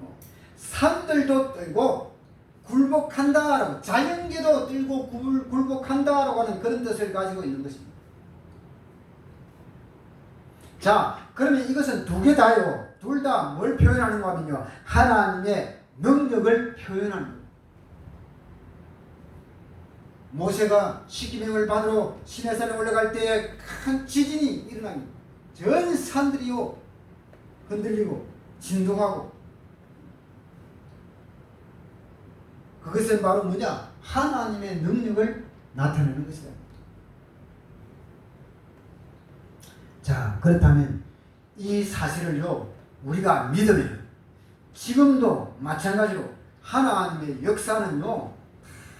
산들도 떨고 굴복한다라고, 자연계도 떨고 굴복한다라고 하는 그런 뜻을 가지고 있는 것입니다. 자, 그러면 이것은 두 개 다요. 둘 다 뭘 표현하는가 하면요, 하나님의 능력을 표현하는 거예요. 모세가 십계명을 받으러 시내산에 올라갈 때에 큰 지진이 일어납니다. 전 산들이요 흔들리고 진동하고, 그것은 바로 뭐냐? 하나님의 능력을 나타내는 것이다. 자, 그렇다면 이 사실을요, 우리가 믿으면 지금도 마찬가지로 하나님의 역사는요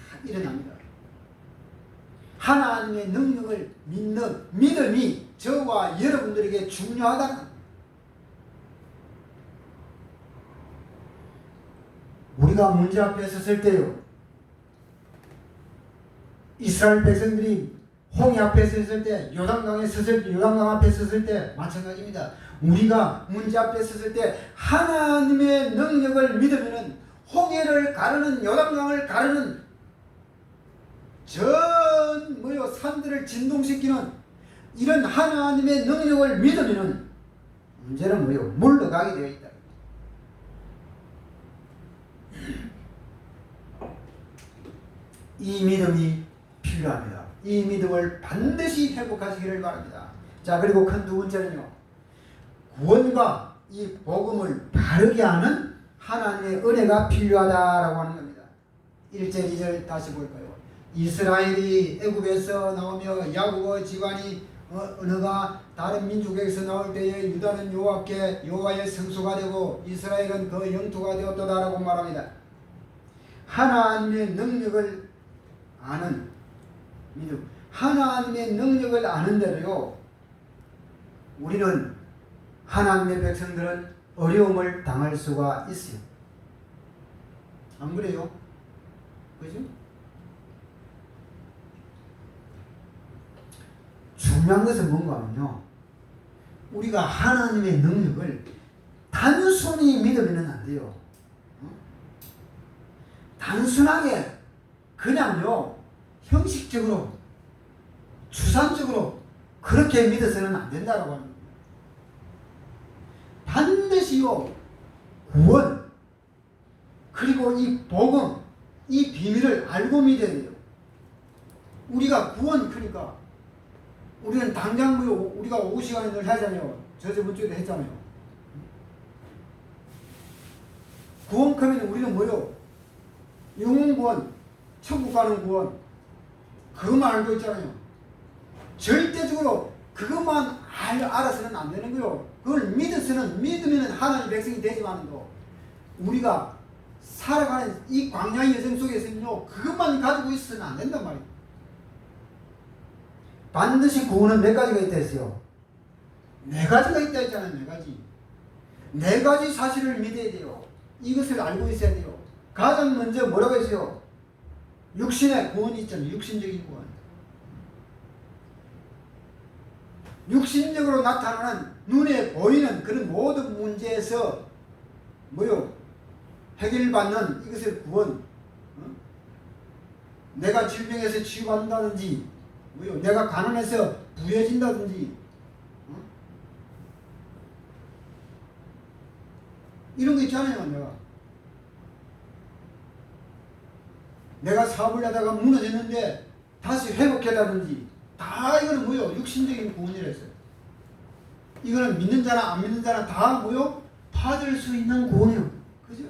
다 일어납니다. 하나님의 능력을 믿는 믿음이 저와 여러분들에게 중요하다. 우리가 문제 앞에 섰을 때요, 이스라엘 백성들이 홍해 앞에 섰을 때, 요단강 앞에 섰을 때 마찬가지입니다. 우리가 문제 앞에 섰을 때 하나님의 능력을 믿으면은 홍해를 가르는, 요단강을 가르는 산들을 진동시키는 이런 하나님의 능력을 믿으면은 문제는 물러가게 되어 있다. 이 믿음이 필요합니다. 이 믿음을 반드시 회복하시기를 바랍니다. 자, 그리고 큰 두 번째는요, 구원과 이 복음을 바르게 하는 하나님의 은혜가 필요하다라고 하는 겁니다. 1절 2절 다시 볼까요? 이스라엘이 애굽에서 나오며 야곱의 집안이 언어가 다른 민족에서 나올 때에 유다는 여호와께 여호와의 성소가 되고 이스라엘은 그 영토가 되었다라고 말합니다. 하나님의 능력을 아는 믿음. 하나님의 능력을 아는 대로요, 우리는 하나님의 백성들은 어려움을 당할 수가 있어요. 안 그래요? 그죠? 중요한 것은 뭔가 하면요, 우리가 하나님의 능력을 단순히 믿으면 안 돼요. 단순하게 그냥요, 형식적으로 주산적으로 그렇게 믿어서는 안 된다고 하는 거예요. 반드시요, 구원 그리고 이 복음, 이 비밀을 알고 믿어야 돼요. 우리가 구원, 그러니까 우리는 당장 우리가 오후 시간에 늘 하잖아요. 저번 주에도 했잖아요. 구원 크면 우리는 뭐요? 영혼 구원, 천국 가는 구원, 그것만 알고 있잖아요. 절대적으로 그것만 알아서는 안 되는 거요. 그걸 믿으면 하나님의 백성이 되지만도 우리가 살아가는 이 광야의 여정 속에서는요, 그것만 가지고 있어서는 안 된단 말이에요. 반드시 구원은 몇 가지가 있다 했어요? 네 가지가 있다 했잖아요. 네 가지. 네 가지 사실을 믿어야 돼요. 이것을 알고 있어야 돼요. 가장 먼저 뭐라고 했어요? 육신의 구원이 있잖아요. 육신적인 구원. 육신적으로 나타나는 눈에 보이는 그런 모든 문제에서 뭐요? 해결받는 이것을 구원. 내가 질병에서 치유받는다든지, 뭐요? 내가 가난해서 부여진다든지, 이런 거 있잖아요. 내가 사업을 하다가 무너졌는데 다시 회복해라든지, 다 이거는 뭐요? 육신적인 구원이라 했어요. 이거는 믿는 자나 안 믿는 자나 다 뭐요? 받을 수 있는 구원이요. 그죠?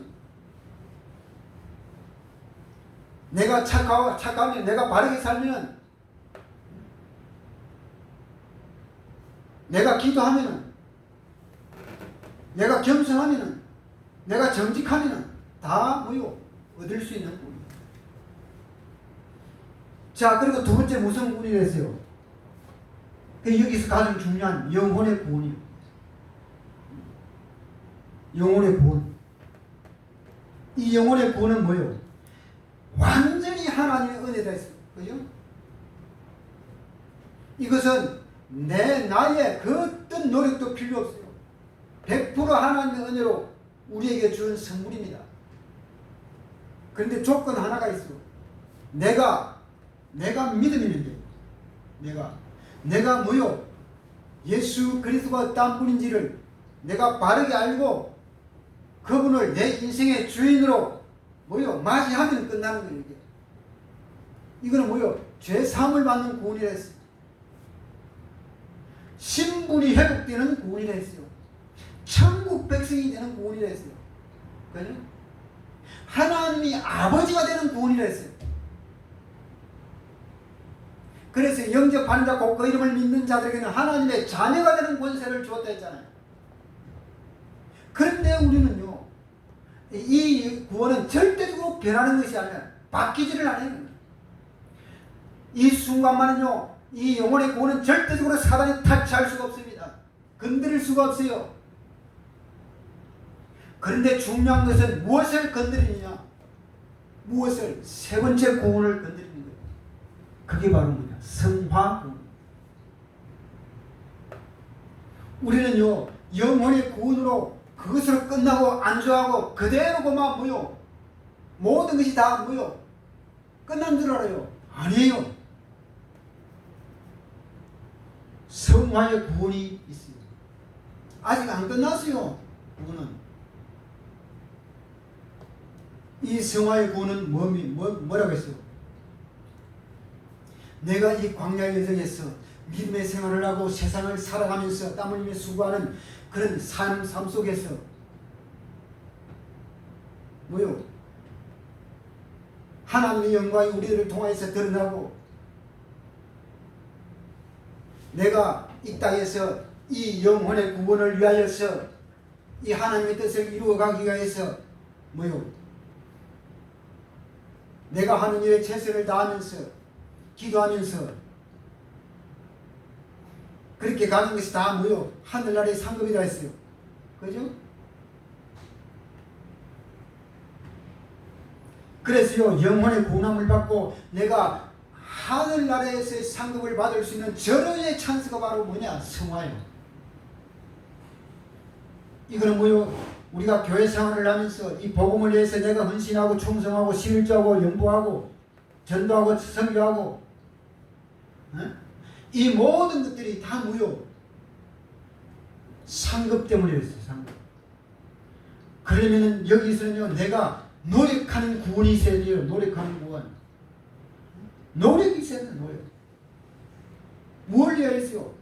내가 착하면, 내가 바르게 살면, 내가 기도하면, 내가 겸손하면, 내가 정직하면 다 뭐요? 얻을 수 있는 구원. 자, 그리고 두 번째 무슨 구원이라 했어요? 여기서 가장 중요한 영혼의 구원이요. 영혼의 구원. 이 영혼의 구원은 뭐예요? 완전히 하나님의 은혜다 했어요. 그죠? 이것은 나의 그 어떤 노력도 필요 없어요. 100% 하나님의 은혜로 우리에게 준 선물입니다. 그런데 조건 하나가 있어요. 내가 믿으면 돼요. 내가 뭐요? 예수 그리스도가 어떤 분인지를 내가 바르게 알고 그분을 내 인생의 주인으로 뭐요? 맞이하면 끝나는 거예요. 이거는 뭐요? 죄 사함을 받는 구원이라 했어요. 신분이 회복되는 구원이라 했어요. 천국 백성이 되는 구원이라 했어요. 그죠? 하나님이 아버지가 되는 구원이라 했어요. 그래서 영접하는 자, 곧 그 이름을 믿는 자들에게는 하나님의 자녀가 되는 권세를 주었다 했잖아요. 그런데 우리는요, 이 구원은 절대적으로 변하는 것이 아니라 바뀌지를 않아요. 이 순간만은요, 이 영혼의 구원은 절대적으로 사단이 타치할 수가 없습니다. 건드릴 수가 없어요. 그런데 중요한 것은 무엇을 건드리느냐? 무엇을? 세 번째 구원을 건드리는 거예요. 그게 바로 뭐냐? 성화 구원. 우리는요, 영혼의 구원으로 그것으로 끝나고 안주하고 그대로 그만 뭐요? 모든 것이 다 뭐요? 끝난 줄 알아요. 아니에요. 성화의 구원이 있어요. 아직 안 끝났어요. 구원은. 이 성화의 구원은 뭐라고 했어요? 내가 이 광야의 여정에서 믿음의 생활을 하고 세상을 살아가면서 땀 흘리며 수고하는 그런 삶 속에서 뭐요? 하나님의 영광이 우리들을 통하여서 드러나고 내가 이 땅에서 이 영혼의 구원을 위하여서 이 하나님의 뜻을 이루어가기 위해서 뭐요? 내가 하는 일에 최선을 다하면서 기도하면서 그렇게 가는 것이 다 뭐요? 하늘나라의 상급이라 했어요. 그죠? 그래서요, 영혼의 구원함을 받고 내가 하늘나라에서의 상급을 받을 수 있는 절호의 찬스가 바로 뭐냐? 성화요. 이거는 뭐요? 우리가 교회 생활을 하면서 이 복음을 위해서 내가 헌신하고 충성하고 신일조하고 연보하고 전도하고 선교하고 이 모든 것들이 다 뭐요? 상급 때문에 있어요. 상급. 그러면은 여기서는요, 내가 노력하는 구원이 있어야 돼요. 노력하는 구원. 노력이 있어야 돼요. 노력. 뭘 위하여서요?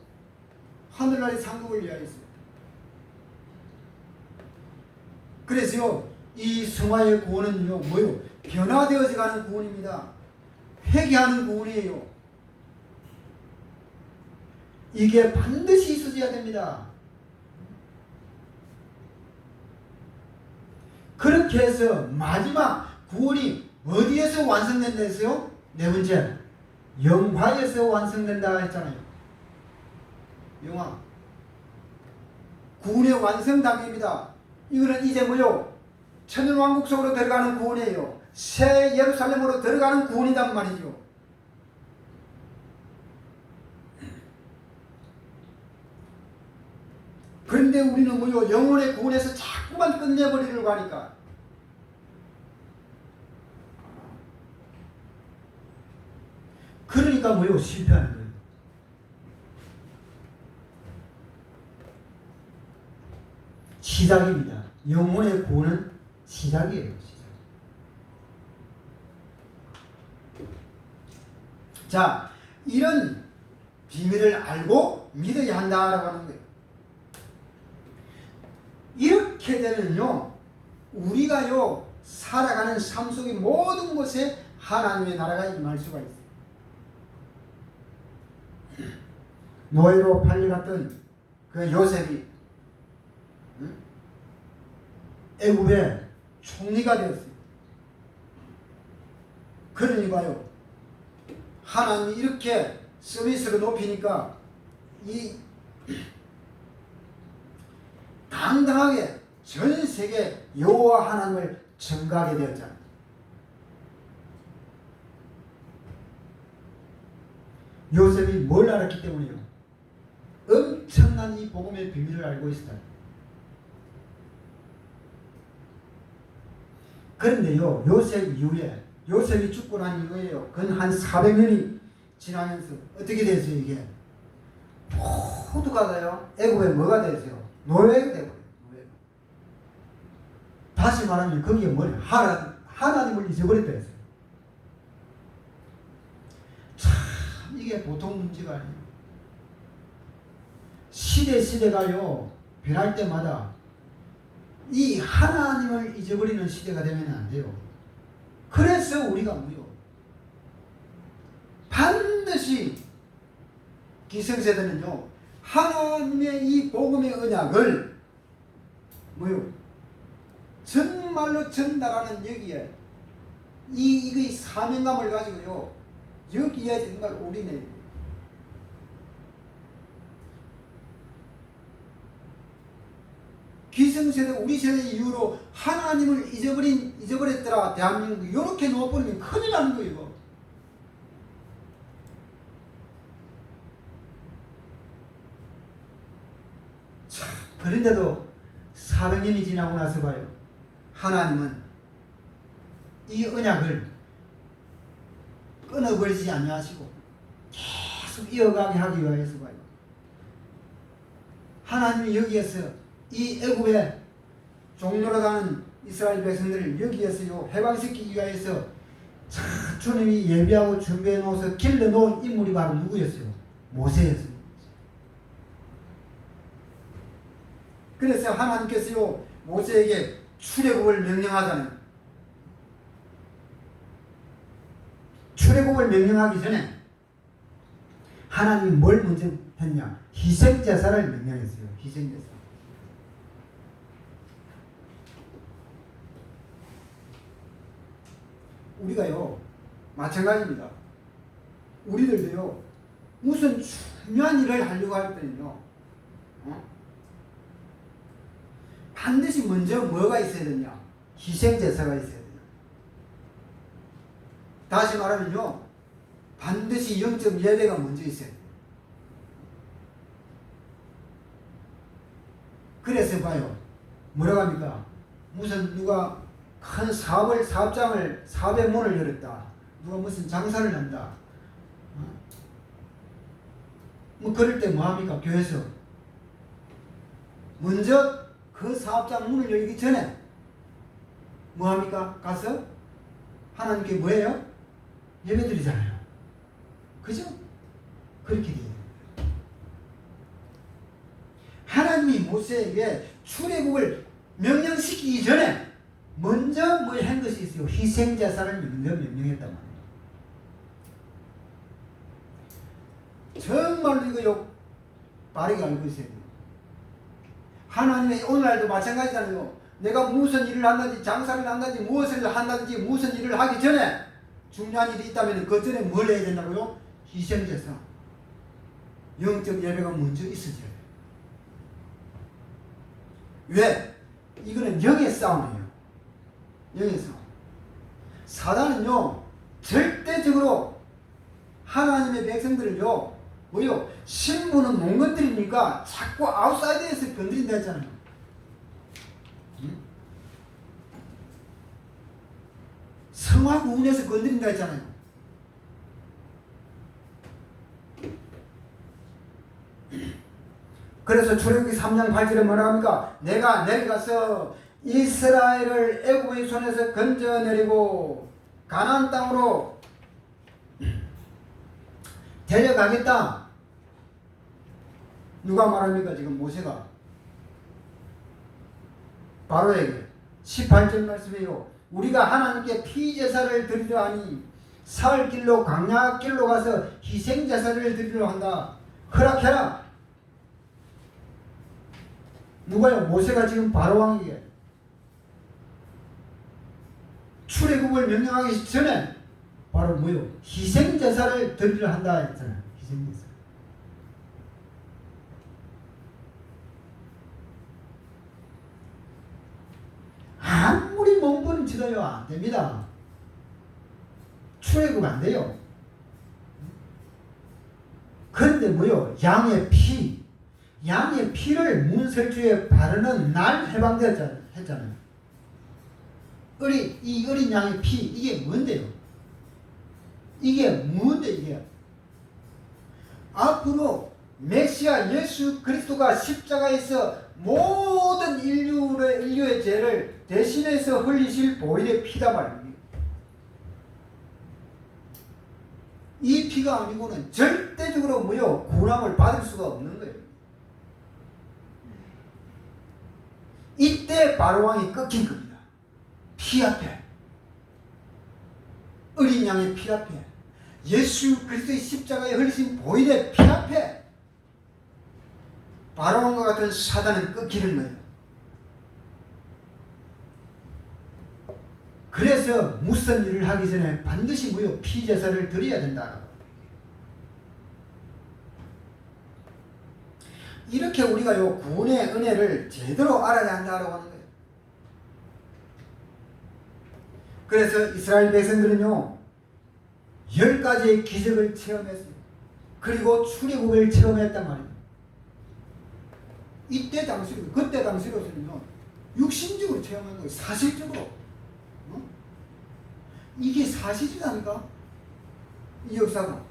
하늘나라의 상급을 위하여서요. 그래서요, 이 성화의 구원은요, 뭐요? 변화되어져 가는 구원입니다. 회개하는 구원이에요. 이게 반드시 있어져야 됩니다. 그렇게 해서 마지막 구원이 어디에서 완성된다 했어요? 네 번째, 영화에서 완성된다 했잖아요. 영화. 구원의 완성 단계입니다. 이거는 이제 뭐요? 천년왕국 속으로 들어가는 구원이에요. 새 예루살렘으로 들어가는 구원이란 말이죠. 그런데 우리는 뭐요? 영혼의 구원에서 자꾸만 끝내버리려고 하니까. 그러니까 뭐요? 실패하는 거예요. 시작입니다. 영혼의 구원은 시작이에요. 시작. 자, 이런 비밀을 알고 믿어야 한다라고 하는 거예요. 이렇게 되면요, 우리가요, 살아가는 삶 속의 모든 곳에 하나님의 나라가 임할 수가 있어요. 노예로 팔려갔던 그 요셉이 애굽의 총리가 되었어요. 그러니까요, 하나님이 이렇게 서비스를 높이니까 이 당당하게 전 세계 여호와 하나님을 증거하게 되었잖아요. 요셉이 뭘 알았기 때문이요? 엄청난 이 복음의 비밀을 알고 있었다. 그런데요, 요셉 이후에, 요셉이 죽고 난 이후에요, 근 한 400년이 지나면서 어떻게 됐어요, 이게? 모두가 다요, 애굽에 뭐가 됐어요? 노예가 되고. 다시 말하면 거기에 뭐냐? 하나님을 잊어버렸다 했어요. 참, 이게 보통 문제가 아니에요. 시대가요, 변할 때마다 이 하나님을 잊어버리는 시대가 되면 안 돼요. 그래서 우리가 뭐요? 반드시 기성세대는요, 하나님의 이 복음의 언약을 뭐요? 정말로 전달하는 여기에 이의 사명감을 가지고요, 여기에 정말 우리는 기성세대, 우리 세대 이후로 하나님을 잊어버렸더라 대한민국 이렇게 놓아버리면 큰일 나는 거예요. 참, 그런데도 400년이 지나고 나서 봐요, 하나님은 이 언약을 끊어버리지 아니하시고 계속 이어가게 하기 위해서 봐요. 하나님이 여기에서 이 애굽의 종로로 가는 이스라엘 백성들을 여기에서요, 해방시키기 위해서 주님이 예비하고 준비해 놓아서 길러놓은 인물이 바로 누구였어요? 모세였어요. 그래서 하나님께서요, 모세에게 출애굽을 명령하잖아요. 출애굽을 명령하기 전에 하나님이 뭘 먼저 했냐? 희생제사를 명령했어요. 희생제사. 우리가요 마찬가지입니다. 우리들도요 무슨 중요한 일을 하려고 할 때는요 반드시 먼저 뭐가 있어야 되냐? 희생제사가 있어야 돼요. 다시 말하면요 반드시 영적 예배가 먼저 있어야 돼요. 그래서 봐요 뭐라고 합니까? 무슨 누가 큰 사업장을 사업의 문을 열었다. 누가 무슨 장사를 한다. 뭐 그럴 때 뭐합니까? 교회에서 먼저 그 사업장 문을 열기 전에 뭐합니까? 가서 하나님께 뭐예요? 예배드리잖아요. 그죠? 그렇게 돼요. 하나님이 모세에게 출애굽을 명령시키기 전에 먼저 뭘 한 것이 있어요. 희생제사를 먼저 명령했단 말이에요. 정말로 이거 바르게 알고 있어야 돼요. 하나님의 오늘날도 마찬가지잖아요. 내가 무슨 일을 한다든지 장사를 한다든지 무엇을 한다든지 무슨 일을 하기 전에 중요한 일이 있다면 그 전에 뭘 해야 된다고요? 희생제사. 영적 예배가 먼저 있어져야 돼요. 왜? 이거는 영의 싸움이에요. 영의 싸움. 사단은요 절대적으로 하나님의 백성들을요 뭐요? 신부는 못 건드리니까 자꾸 아웃사이드에서 건드린다 했잖아요. 성화 구원에서 건드린다 했잖아요. 그래서 출애굽기 3장 8절에 뭐라 합니까? 내가 내려가서 이스라엘을 애굽의 손에서 건져내리고 가나안 땅으로 데려가겠다. 누가 말합니까? 지금 모세가 바로에게 18절 말씀이에요. 우리가 하나님께 피제사를 드리려 하니 사흘 길로 광야 길로 가서 희생제사를 드리려 한다. 허락해라. 누가요? 모세가 지금 바로왕에게 출애굽을 명령하기 전에 바로 뭐요? 희생제사를 드리려 한다 했잖아요. 희생제사. 아무리 몸부림치도요 안 됩니다. 출애굽 안 돼요. 그런데 뭐요? 양의 피를 문설주에 바르는 날 해방되었잖아요. 이 어린 양의 피, 이게 뭔데요? 이게 뭔데 이게? 앞으로 메시아 예수 그리스도가 십자가에서 모든 인류의 죄를 대신해서 흘리실 보혈의 피다 말입니다. 이 피가 아니고는 절대적으로 뭐요? 구원함을 받을 수가 없는 거예요. 이때 바로왕이 꺾인 겁니다. 피 앞에, 어린 양의 피 앞에, 예수 그리스도의 십자가에 흘리신 보혈의 피 앞에 바로왕과 같은 사단은 꺾이는 거예요. 그래서 무슨 일을 하기 전에 반드시 뭐요? 피제사를 드려야 된다. 이렇게 우리가요 구원의 은혜를 제대로 알아야 한다고 하는 거예요. 그래서 이스라엘 백성들은요 10가지의 기적을 체험했습니다. 그리고 출애굽을 체험했단 말이에요. 이때 당시로 그때 당시로서는요 육신적으로 체험한 거예요. 사실적으로. 이게 사실이라니까 이 역사가.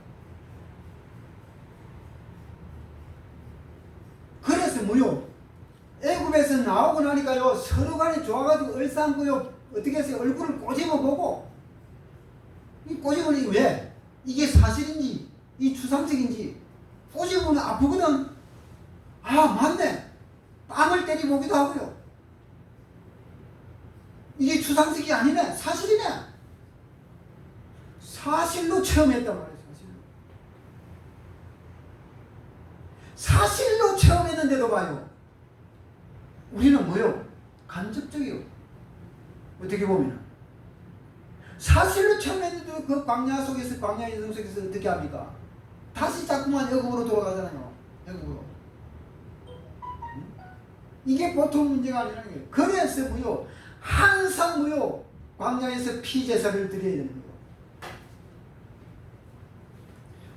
그래서 뭐요? 애굽에서 나오고 나니까요 서로 간에 좋아가지고 얼싸안고요 어떻게 해서 얼굴을 꼬집어 보고 이 꼬집으니 왜? 이게 사실인지 이 추상적인지 꼬집으면 아프거든. 아 맞네. 뺨을 때려보기도 하고요. 이게 추상적이 아니네. 사실이네. 사실로 체험했단 말이에요. 사실로 체험했는데도 봐요. 우리는 뭐요? 간접적이요. 어떻게 보면 사실로 처음에도 그 광야 속에서 광야의 정 속에서 어떻게 합니까? 다시 자꾸만 애굽으로 돌아가잖아요. 애굽으로. 이게 보통 문제가 아니라는 거예요. 그래서 뭐요? 항상 뭐요? 광야에서 피제사를 드려야 되는 거예요.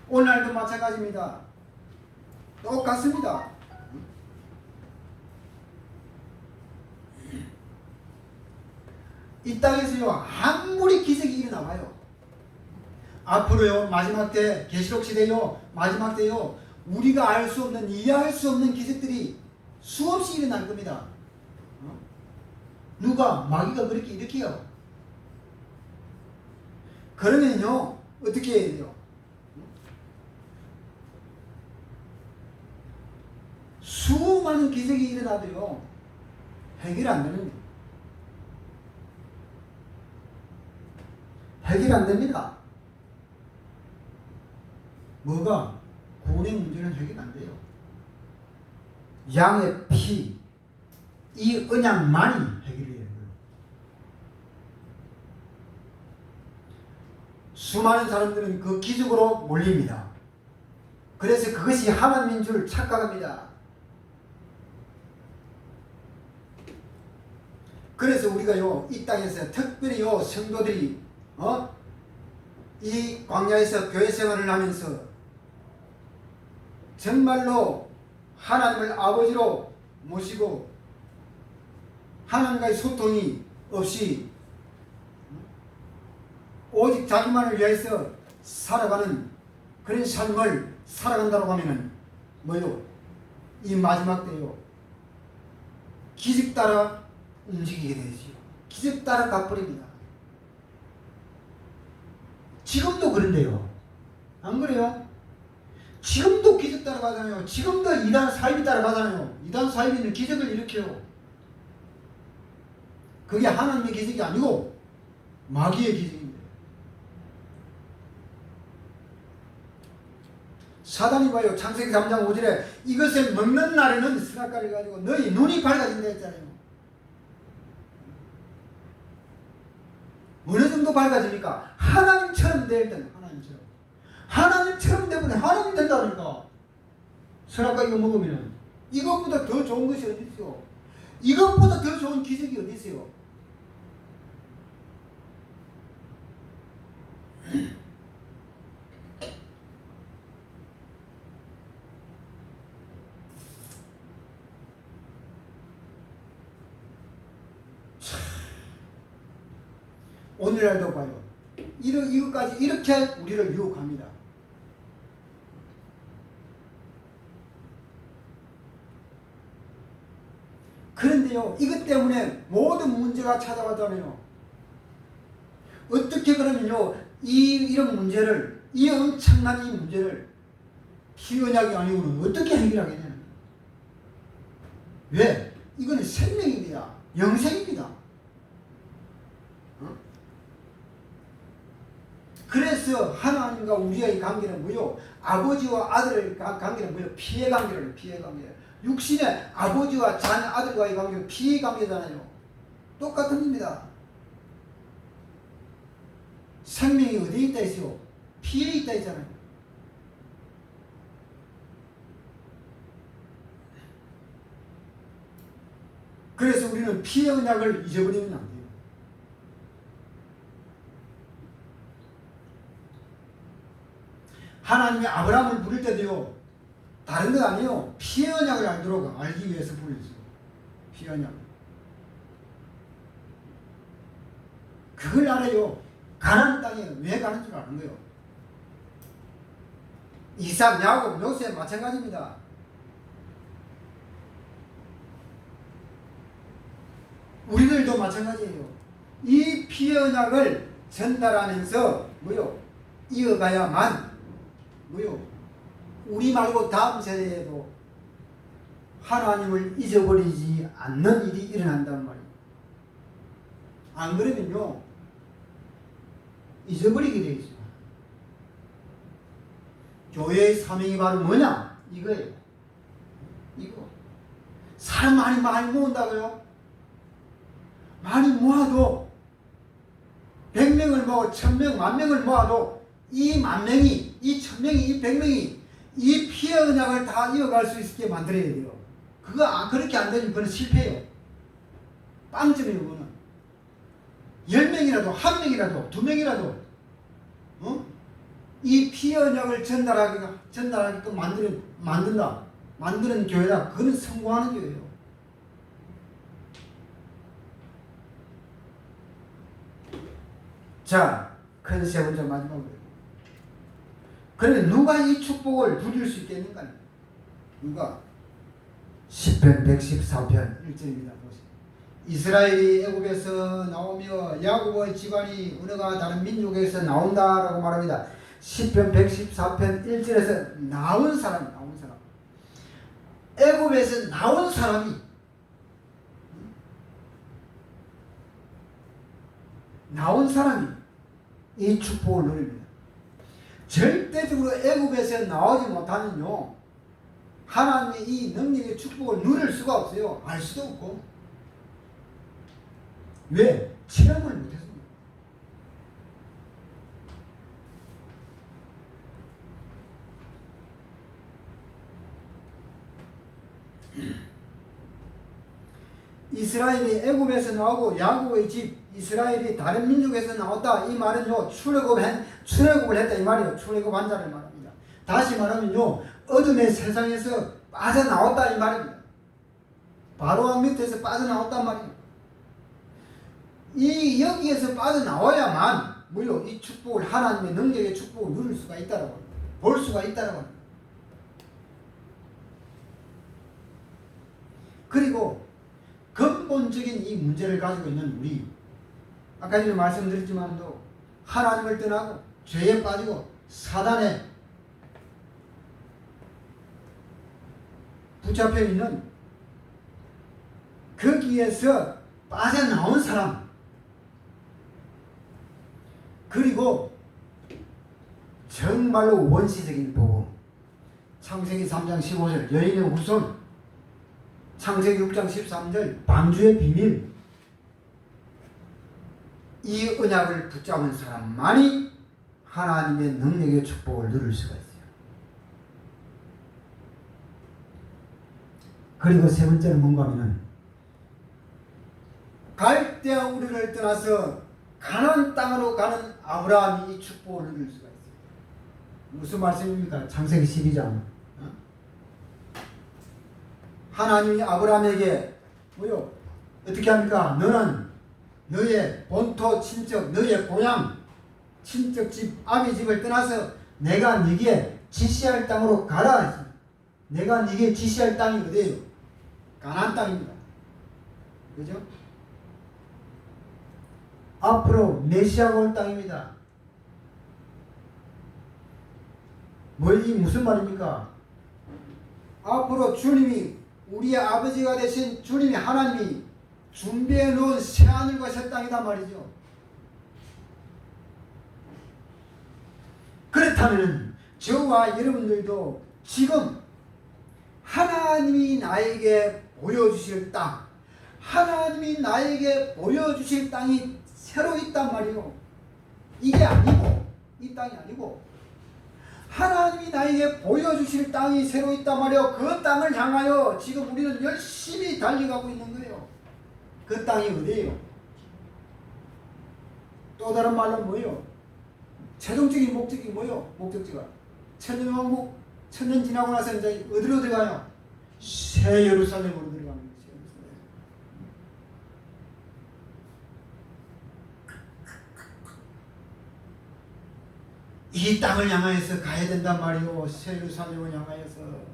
오늘도 마찬가지입니다. 똑같습니다. 이 땅에서요 아무리 기적이 일어나봐요. 앞으로요 마지막 때 계시록 시대요 마지막 때요 우리가 알 수 없는 이해할 수 없는 기적들이 수없이 일어날 겁니다. 누가 마귀가 그렇게 일으켜요. 그러면요 어떻게 해야 돼요? 수많은 기적이 일어나도요 해결 안 되는 거예요. 해결 안 됩니다. 뭐가? 구원의 문제는 해결 안 돼요. 양의 피, 이 언약만이 해결해야 돼요. 수많은 사람들은 그 기적으로 몰립니다. 그래서 그것이 하나님인 줄 착각합니다. 그래서 우리가요 이 땅에서 특별히요 성도들이 이 광야에서 교회 생활을 하면서 정말로 하나님을 아버지로 모시고 하나님과의 소통이 없이 오직 자기만을 위해서 살아가는 그런 삶을 살아간다고 하면은 뭐요? 이 마지막 때요 기적 따라 움직이게 되지요. 기적 따라 가버립니다. 지금도 그런데요. 안 그래요? 지금도 기적 따라가잖아요. 지금도 이단 사입이 따라가잖아요. 이단 사입이는 기적을 일으켜요. 그게 하나님의 기적이 아니고 마귀의 기적입니다. 사단이 봐요. 창세기 3장 5절에 이것을 먹는 날에는 선악과를 가지고 너희 눈이 밝아진다 했잖아요. 어느 정도 밝아지니까 하나님처럼 될 때는 하나님처럼 되면 하나님 된다니까. 선악과 이거 먹으면 이것보다 더 좋은 것이 어디 있어요? 이것보다 더 좋은 기적이 어디 있어요? 오늘날도 봐요. 이것까지 이렇게 우리를 유혹합니다. 그런데요, 이것 때문에 모든 문제가 찾아왔다면요. 어떻게 그러면요, 이런 문제를, 이 엄청난 이 문제를 피언약이 아니고는 어떻게 해결하겠냐. 왜? 이거는 생명입니다. 영생입니다. 그래서 하나님과 우리의 관계는 뭐요? 아버지와 아들의 관계는 뭐요? 피해 관계를 피해 관계. 육신의 아버지와 자녀 아들과의 관계는 피해 관계잖아요. 똑같은 겁니다. 생명이 어디에 있다 했어요? 피에 있다 했잖아요. 그래서 우리는 피의 언약을 잊어버리면 안 돼요. 하나님이 아브라함을 부를 때도요, 다른 거 아니에요. 피의 언약을 알기 위해서 불렀어요. 피의 언약. 그걸 알아요. 가나안 땅에 왜 가는 줄 아는 거예요. 이삭, 야곱, 요셉 마찬가지입니다. 우리들도 마찬가지예요. 이 피의 언약을 전달하면서 뭐요? 이어가야만 뭐요? 우리 말고 다음 세대에도 하나님을 잊어버리지 않는 일이 일어난단 말이에요. 안 그러면요, 잊어버리게 되어 있어요. 교회의 사명이 바로 뭐냐? 이거예요. 이거. 사람 많이 모은다고요? 많이 모아도 100명 100명을 모아 1000명, 10,000명을 모아도 이 10,000명이, 이 1000명이, 이 100명이 이 피의 언약을 다 이어갈 수 있게 만들어야 돼요. 그렇게 안 되면 그건 실패예요. 빵점이에요. 그거는 10명이라도 1명이라도 2명이라도 이 피의 언약을 전달하게끔 만드는 교회다. 그거는 성공하는 교회예요. 자, 그래서 세 번째 마지막으로. 그러면 누가 이 축복을 누릴 수 있겠는가? 누가? 시편 114편 1절입니다. 보세요. 이스라엘이 애굽에서 나오며 야곱의 집안이 어느가 다른 민족에서 나온다라고 말합니다. 시편 114편 1절에서 나온 사람. 애굽에서 나온 사람이 이 축복을 누립니다. 절대적으로 애굽에서 나오지 못하면요, 하나님의 이 능력의 축복을 누릴 수가 없어요. 알 수도 없고. 왜? 체험을 못했습니다. 이스라엘이 애굽에서 나오고 야곱의 집 이스라엘이 다른 민족에서 나왔다. 이 말은요, 출애굽을 했다 이 말이에요. 출애굽한 자를 말합니다. 다시 말하면요, 어둠의 세상에서 빠져나왔다 이 말입니다. 바로왕 밑에서 빠져나왔단 말이에요. 여기에서 빠져나와야만 이 축복을, 하나님의 능력의 축복을 누릴 수가 있다라고 합니다. 볼 수가 있다라고 합니다. 그리고 근본적인 이 문제를 가지고 있는 우리, 아까 전에 말씀드렸지만도 하나님을 떠나고 죄에 빠지고 사단에 붙잡혀 있는, 거기에서 빠져나온 사람, 그리고 정말로 원시적인 복음, 창세기 3장 15절 여인의 후손, 창세기 6장 13절 방주의 비밀, 이 언약을 붙잡은 사람만이 하나님의 능력의 축복을 누릴 수가 있어요. 그리고 세 번째는 뭔가 하면 갈대아 우르를 떠나서 가나안 땅으로 가는 아브라함이 이 축복을 누릴 수가 있어요. 무슨 말씀입니까? 창세기 12장. 하나님이 아브라함에게 어떻게 합니까? 너는 너의 본토 친척, 너의 고향 친척 집, 아비 집을 떠나서 내가 네게 지시할 땅으로 가라. 내가 네게 지시할 땅이 어디예요? 가나안 땅입니다. 그죠? 앞으로 메시아가 올 땅입니다. 이 무슨 말입니까? 앞으로 주님이, 우리의 아버지가 되신 주님이, 하나님이 준비해 놓은 새하늘과 새 땅이단 말이죠. 그렇다면 저와 여러분들도 지금 하나님이 나에게 보여주실 땅, 하나님이 나에게 보여주실 땅이 새로 있단 말이요. 이게 아니고, 이 땅이 아니고 하나님이 나에게 보여주실 땅이 새로 있단 말이요. 그 땅을 향하여 지금 우리는 열심히 달려가고 있는 거예요. 그 땅이 어디예요? 또 다른 말로 뭐예요? 최종적인 목적이 뭐예요? 목적지가 천년왕국, 천년 지나고 나서 이제 어디로 들어가요? 새 예루살렘으로 들어가는 거예요. 이 땅을 향하여서 가야 된단 말이요. 새 예루살렘을 향하여서.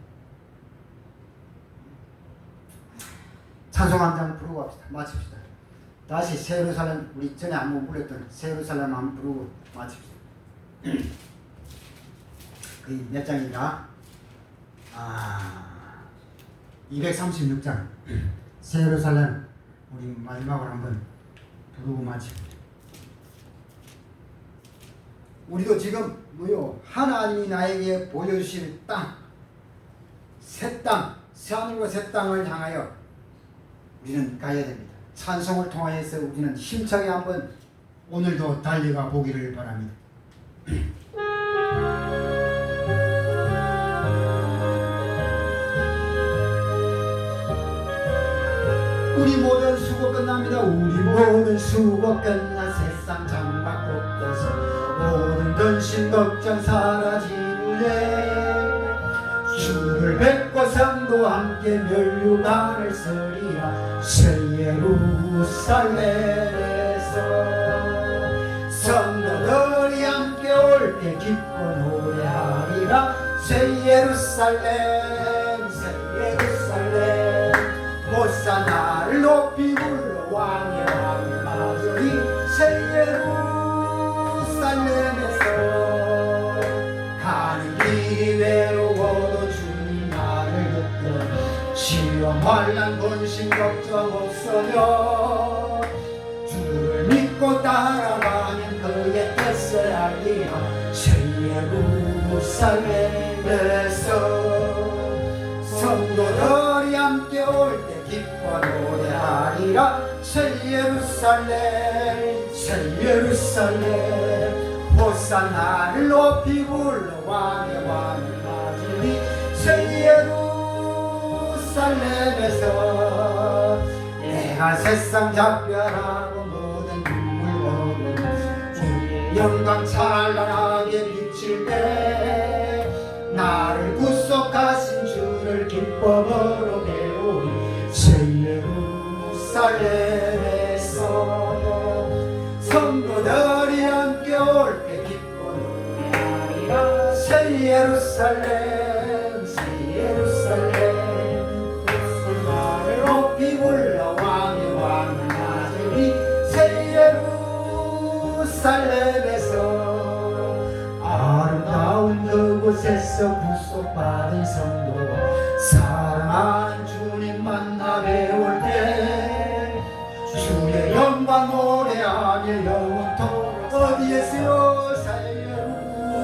찬송 한 장 부르고 합시다. 마칩시다. 다시 새 예루살렘, 우리 전에 한번 불렀던 새 예루살렘 한번 부르고 마칩시다. 그 몇 장인가? 236장. 새 예루살렘 우리 마지막으로 한번 부르고 마칩시다. 우리도 지금 하나님이 나에게 보여주실 땅, 새 땅, 새하늘과 새 땅을 향하여 우리는 가야 됩니다. 찬송을 통하여서 우리는 힘차게 한번 오늘도 달려가 보기를 바랍니다. 우리 모든 수고 끝납니다. 우리 모든 수고 끝나 세상 장막 곳곳에 모든 근심 걱정 사라지네. 주를 뵙고 성도 함께 멸류관을 서리라. 새 예루살렘에서 성도들이 함께 올 때 기뻐 노래하리라. 새 예루살렘 새 예루살렘 호산나를 높이 불러 왕의 왕을 맞으리. 새 예루살렘에서 가는 길이 외로워도 주님 나를 붙들어 시험 환난 근심 걱정 없으며 주를 믿고 따라가면 그의 뜻을 알리라. 새 예루살렘에서 성도들이 함께 올 때 기뻐 노래하리라. 새 예루살렘 새 예루살렘 호산나를 높이 불러 왕의 왕을 맞으리. 새 예루살렘에서 내가 세상 작별하고 모든 눈물 거두고 주의 영광 찬란하게 비칠 때 나를 구속하신 주를 기쁨으로 배우리. 새 예루살렘에서 성도들이 함께 올 때 기뻐 노래하리라. 새 예루살렘 새 예루살렘 나를 높이 불러 왕의 왕을 맞으리. 새 예루살렘에서 아름다운 그곳에서 구속받은 성도가 사랑하는 주님 만나 배울 때 주의 영광 노래하며 영원토록 어디에서요? 새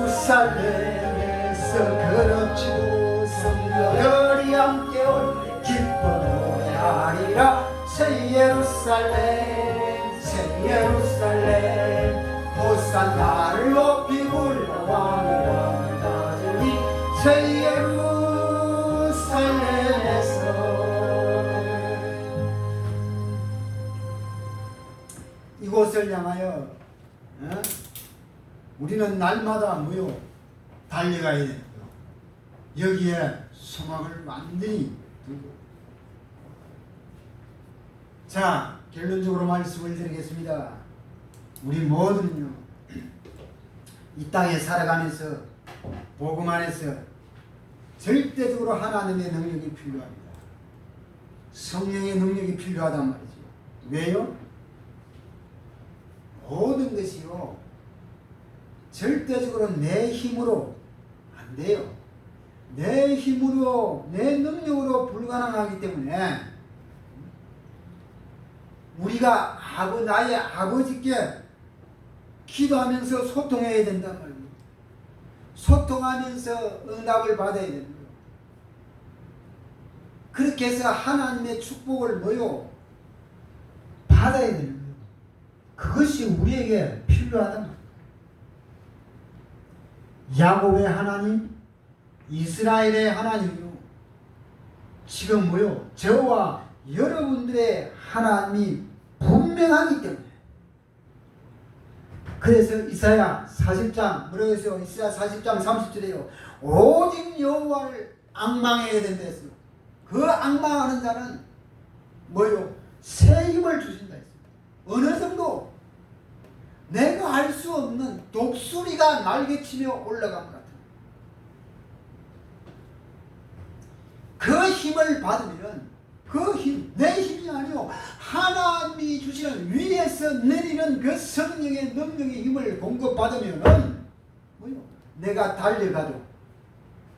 예루살렘에서 그렇지도 성도들이 함께 올 때 기뻐 노래하리라. 새 예루살렘 새 예루살렘 호산나를 높이 불러 왕의 왕을 맞으리. 새 예루살렘에서 이곳을 향하여 우리는 날마다 뭐요? 달려가야 되는 거. 여기에 소망을 완전히 두고. 자, 결론적으로 말씀을 드리겠습니다. 우리 모두는요, 이 땅에 살아가면서 복음 안에서 절대적으로 하나님의 능력이 필요합니다. 성령의 능력이 필요하단 말이죠. 왜요? 모든 것이요, 절대적으로 내 힘으로 안 돼요. 내 힘으로, 내 능력으로 불가능하기 때문에 우리가 나의 아버지께 기도하면서 소통해야 된단 말이에요. 소통하면서 응답을 받아야 됩니다. 그렇게 해서 하나님의 축복을 뭐요? 받아야 됩니다. 그것이 우리에게 필요하단 말이에요. 야곱의 하나님, 이스라엘의 하나님이요. 지금 뭐요? 저와 여러분들의 하나님이 분명하기 때문에. 그래서 이사야 40장 뭐라고 했어요? 이사야 40장 30절에요. 오직 여호와를 앙망해야 된다 했어요. 그 앙망하는 자는 뭐요? 새 힘을 주신다 했어요. 어느 정도? 내가 알 수 없는 독수리가 날개치며 올라간 것 같아요. 그 힘을 받으면 그 힘, 내 힘이 아니요 하나님이 주시는 위에서 내리는 그 성령의 능력의 힘을 공급받으면은 뭐요? 내가 달려가도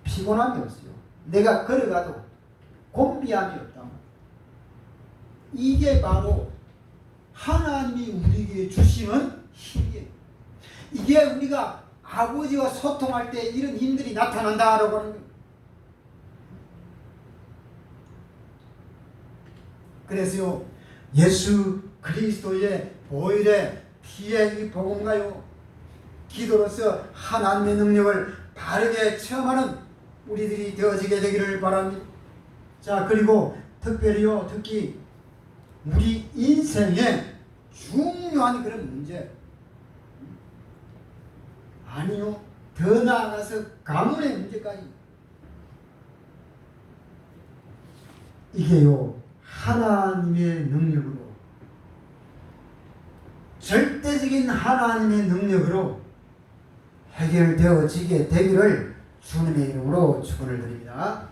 피곤함이 없어요. 내가 걸어가도 곤비함이 없다. 이게 바로 하나님이 우리에게 주시는 힘이에요. 이게 우리가 아버지와 소통할 때 이런 힘들이 나타난다라고 하는 거예요. 그래서요, 예수 그리스도의 보혈의 피의 이 복음가요 기도로서 하나님의 능력을 바르게 체험하는 우리들이 되어지게 되기를 바랍니다. 자, 그리고 특히 우리 인생의 중요한 그런 문제, 아니요, 더 나아가서 가문의 문제까지, 이게요 하나님의 능력으로, 절대적인 하나님의 능력으로 해결되어지게 되기를 주님의 이름으로 축원을 드립니다.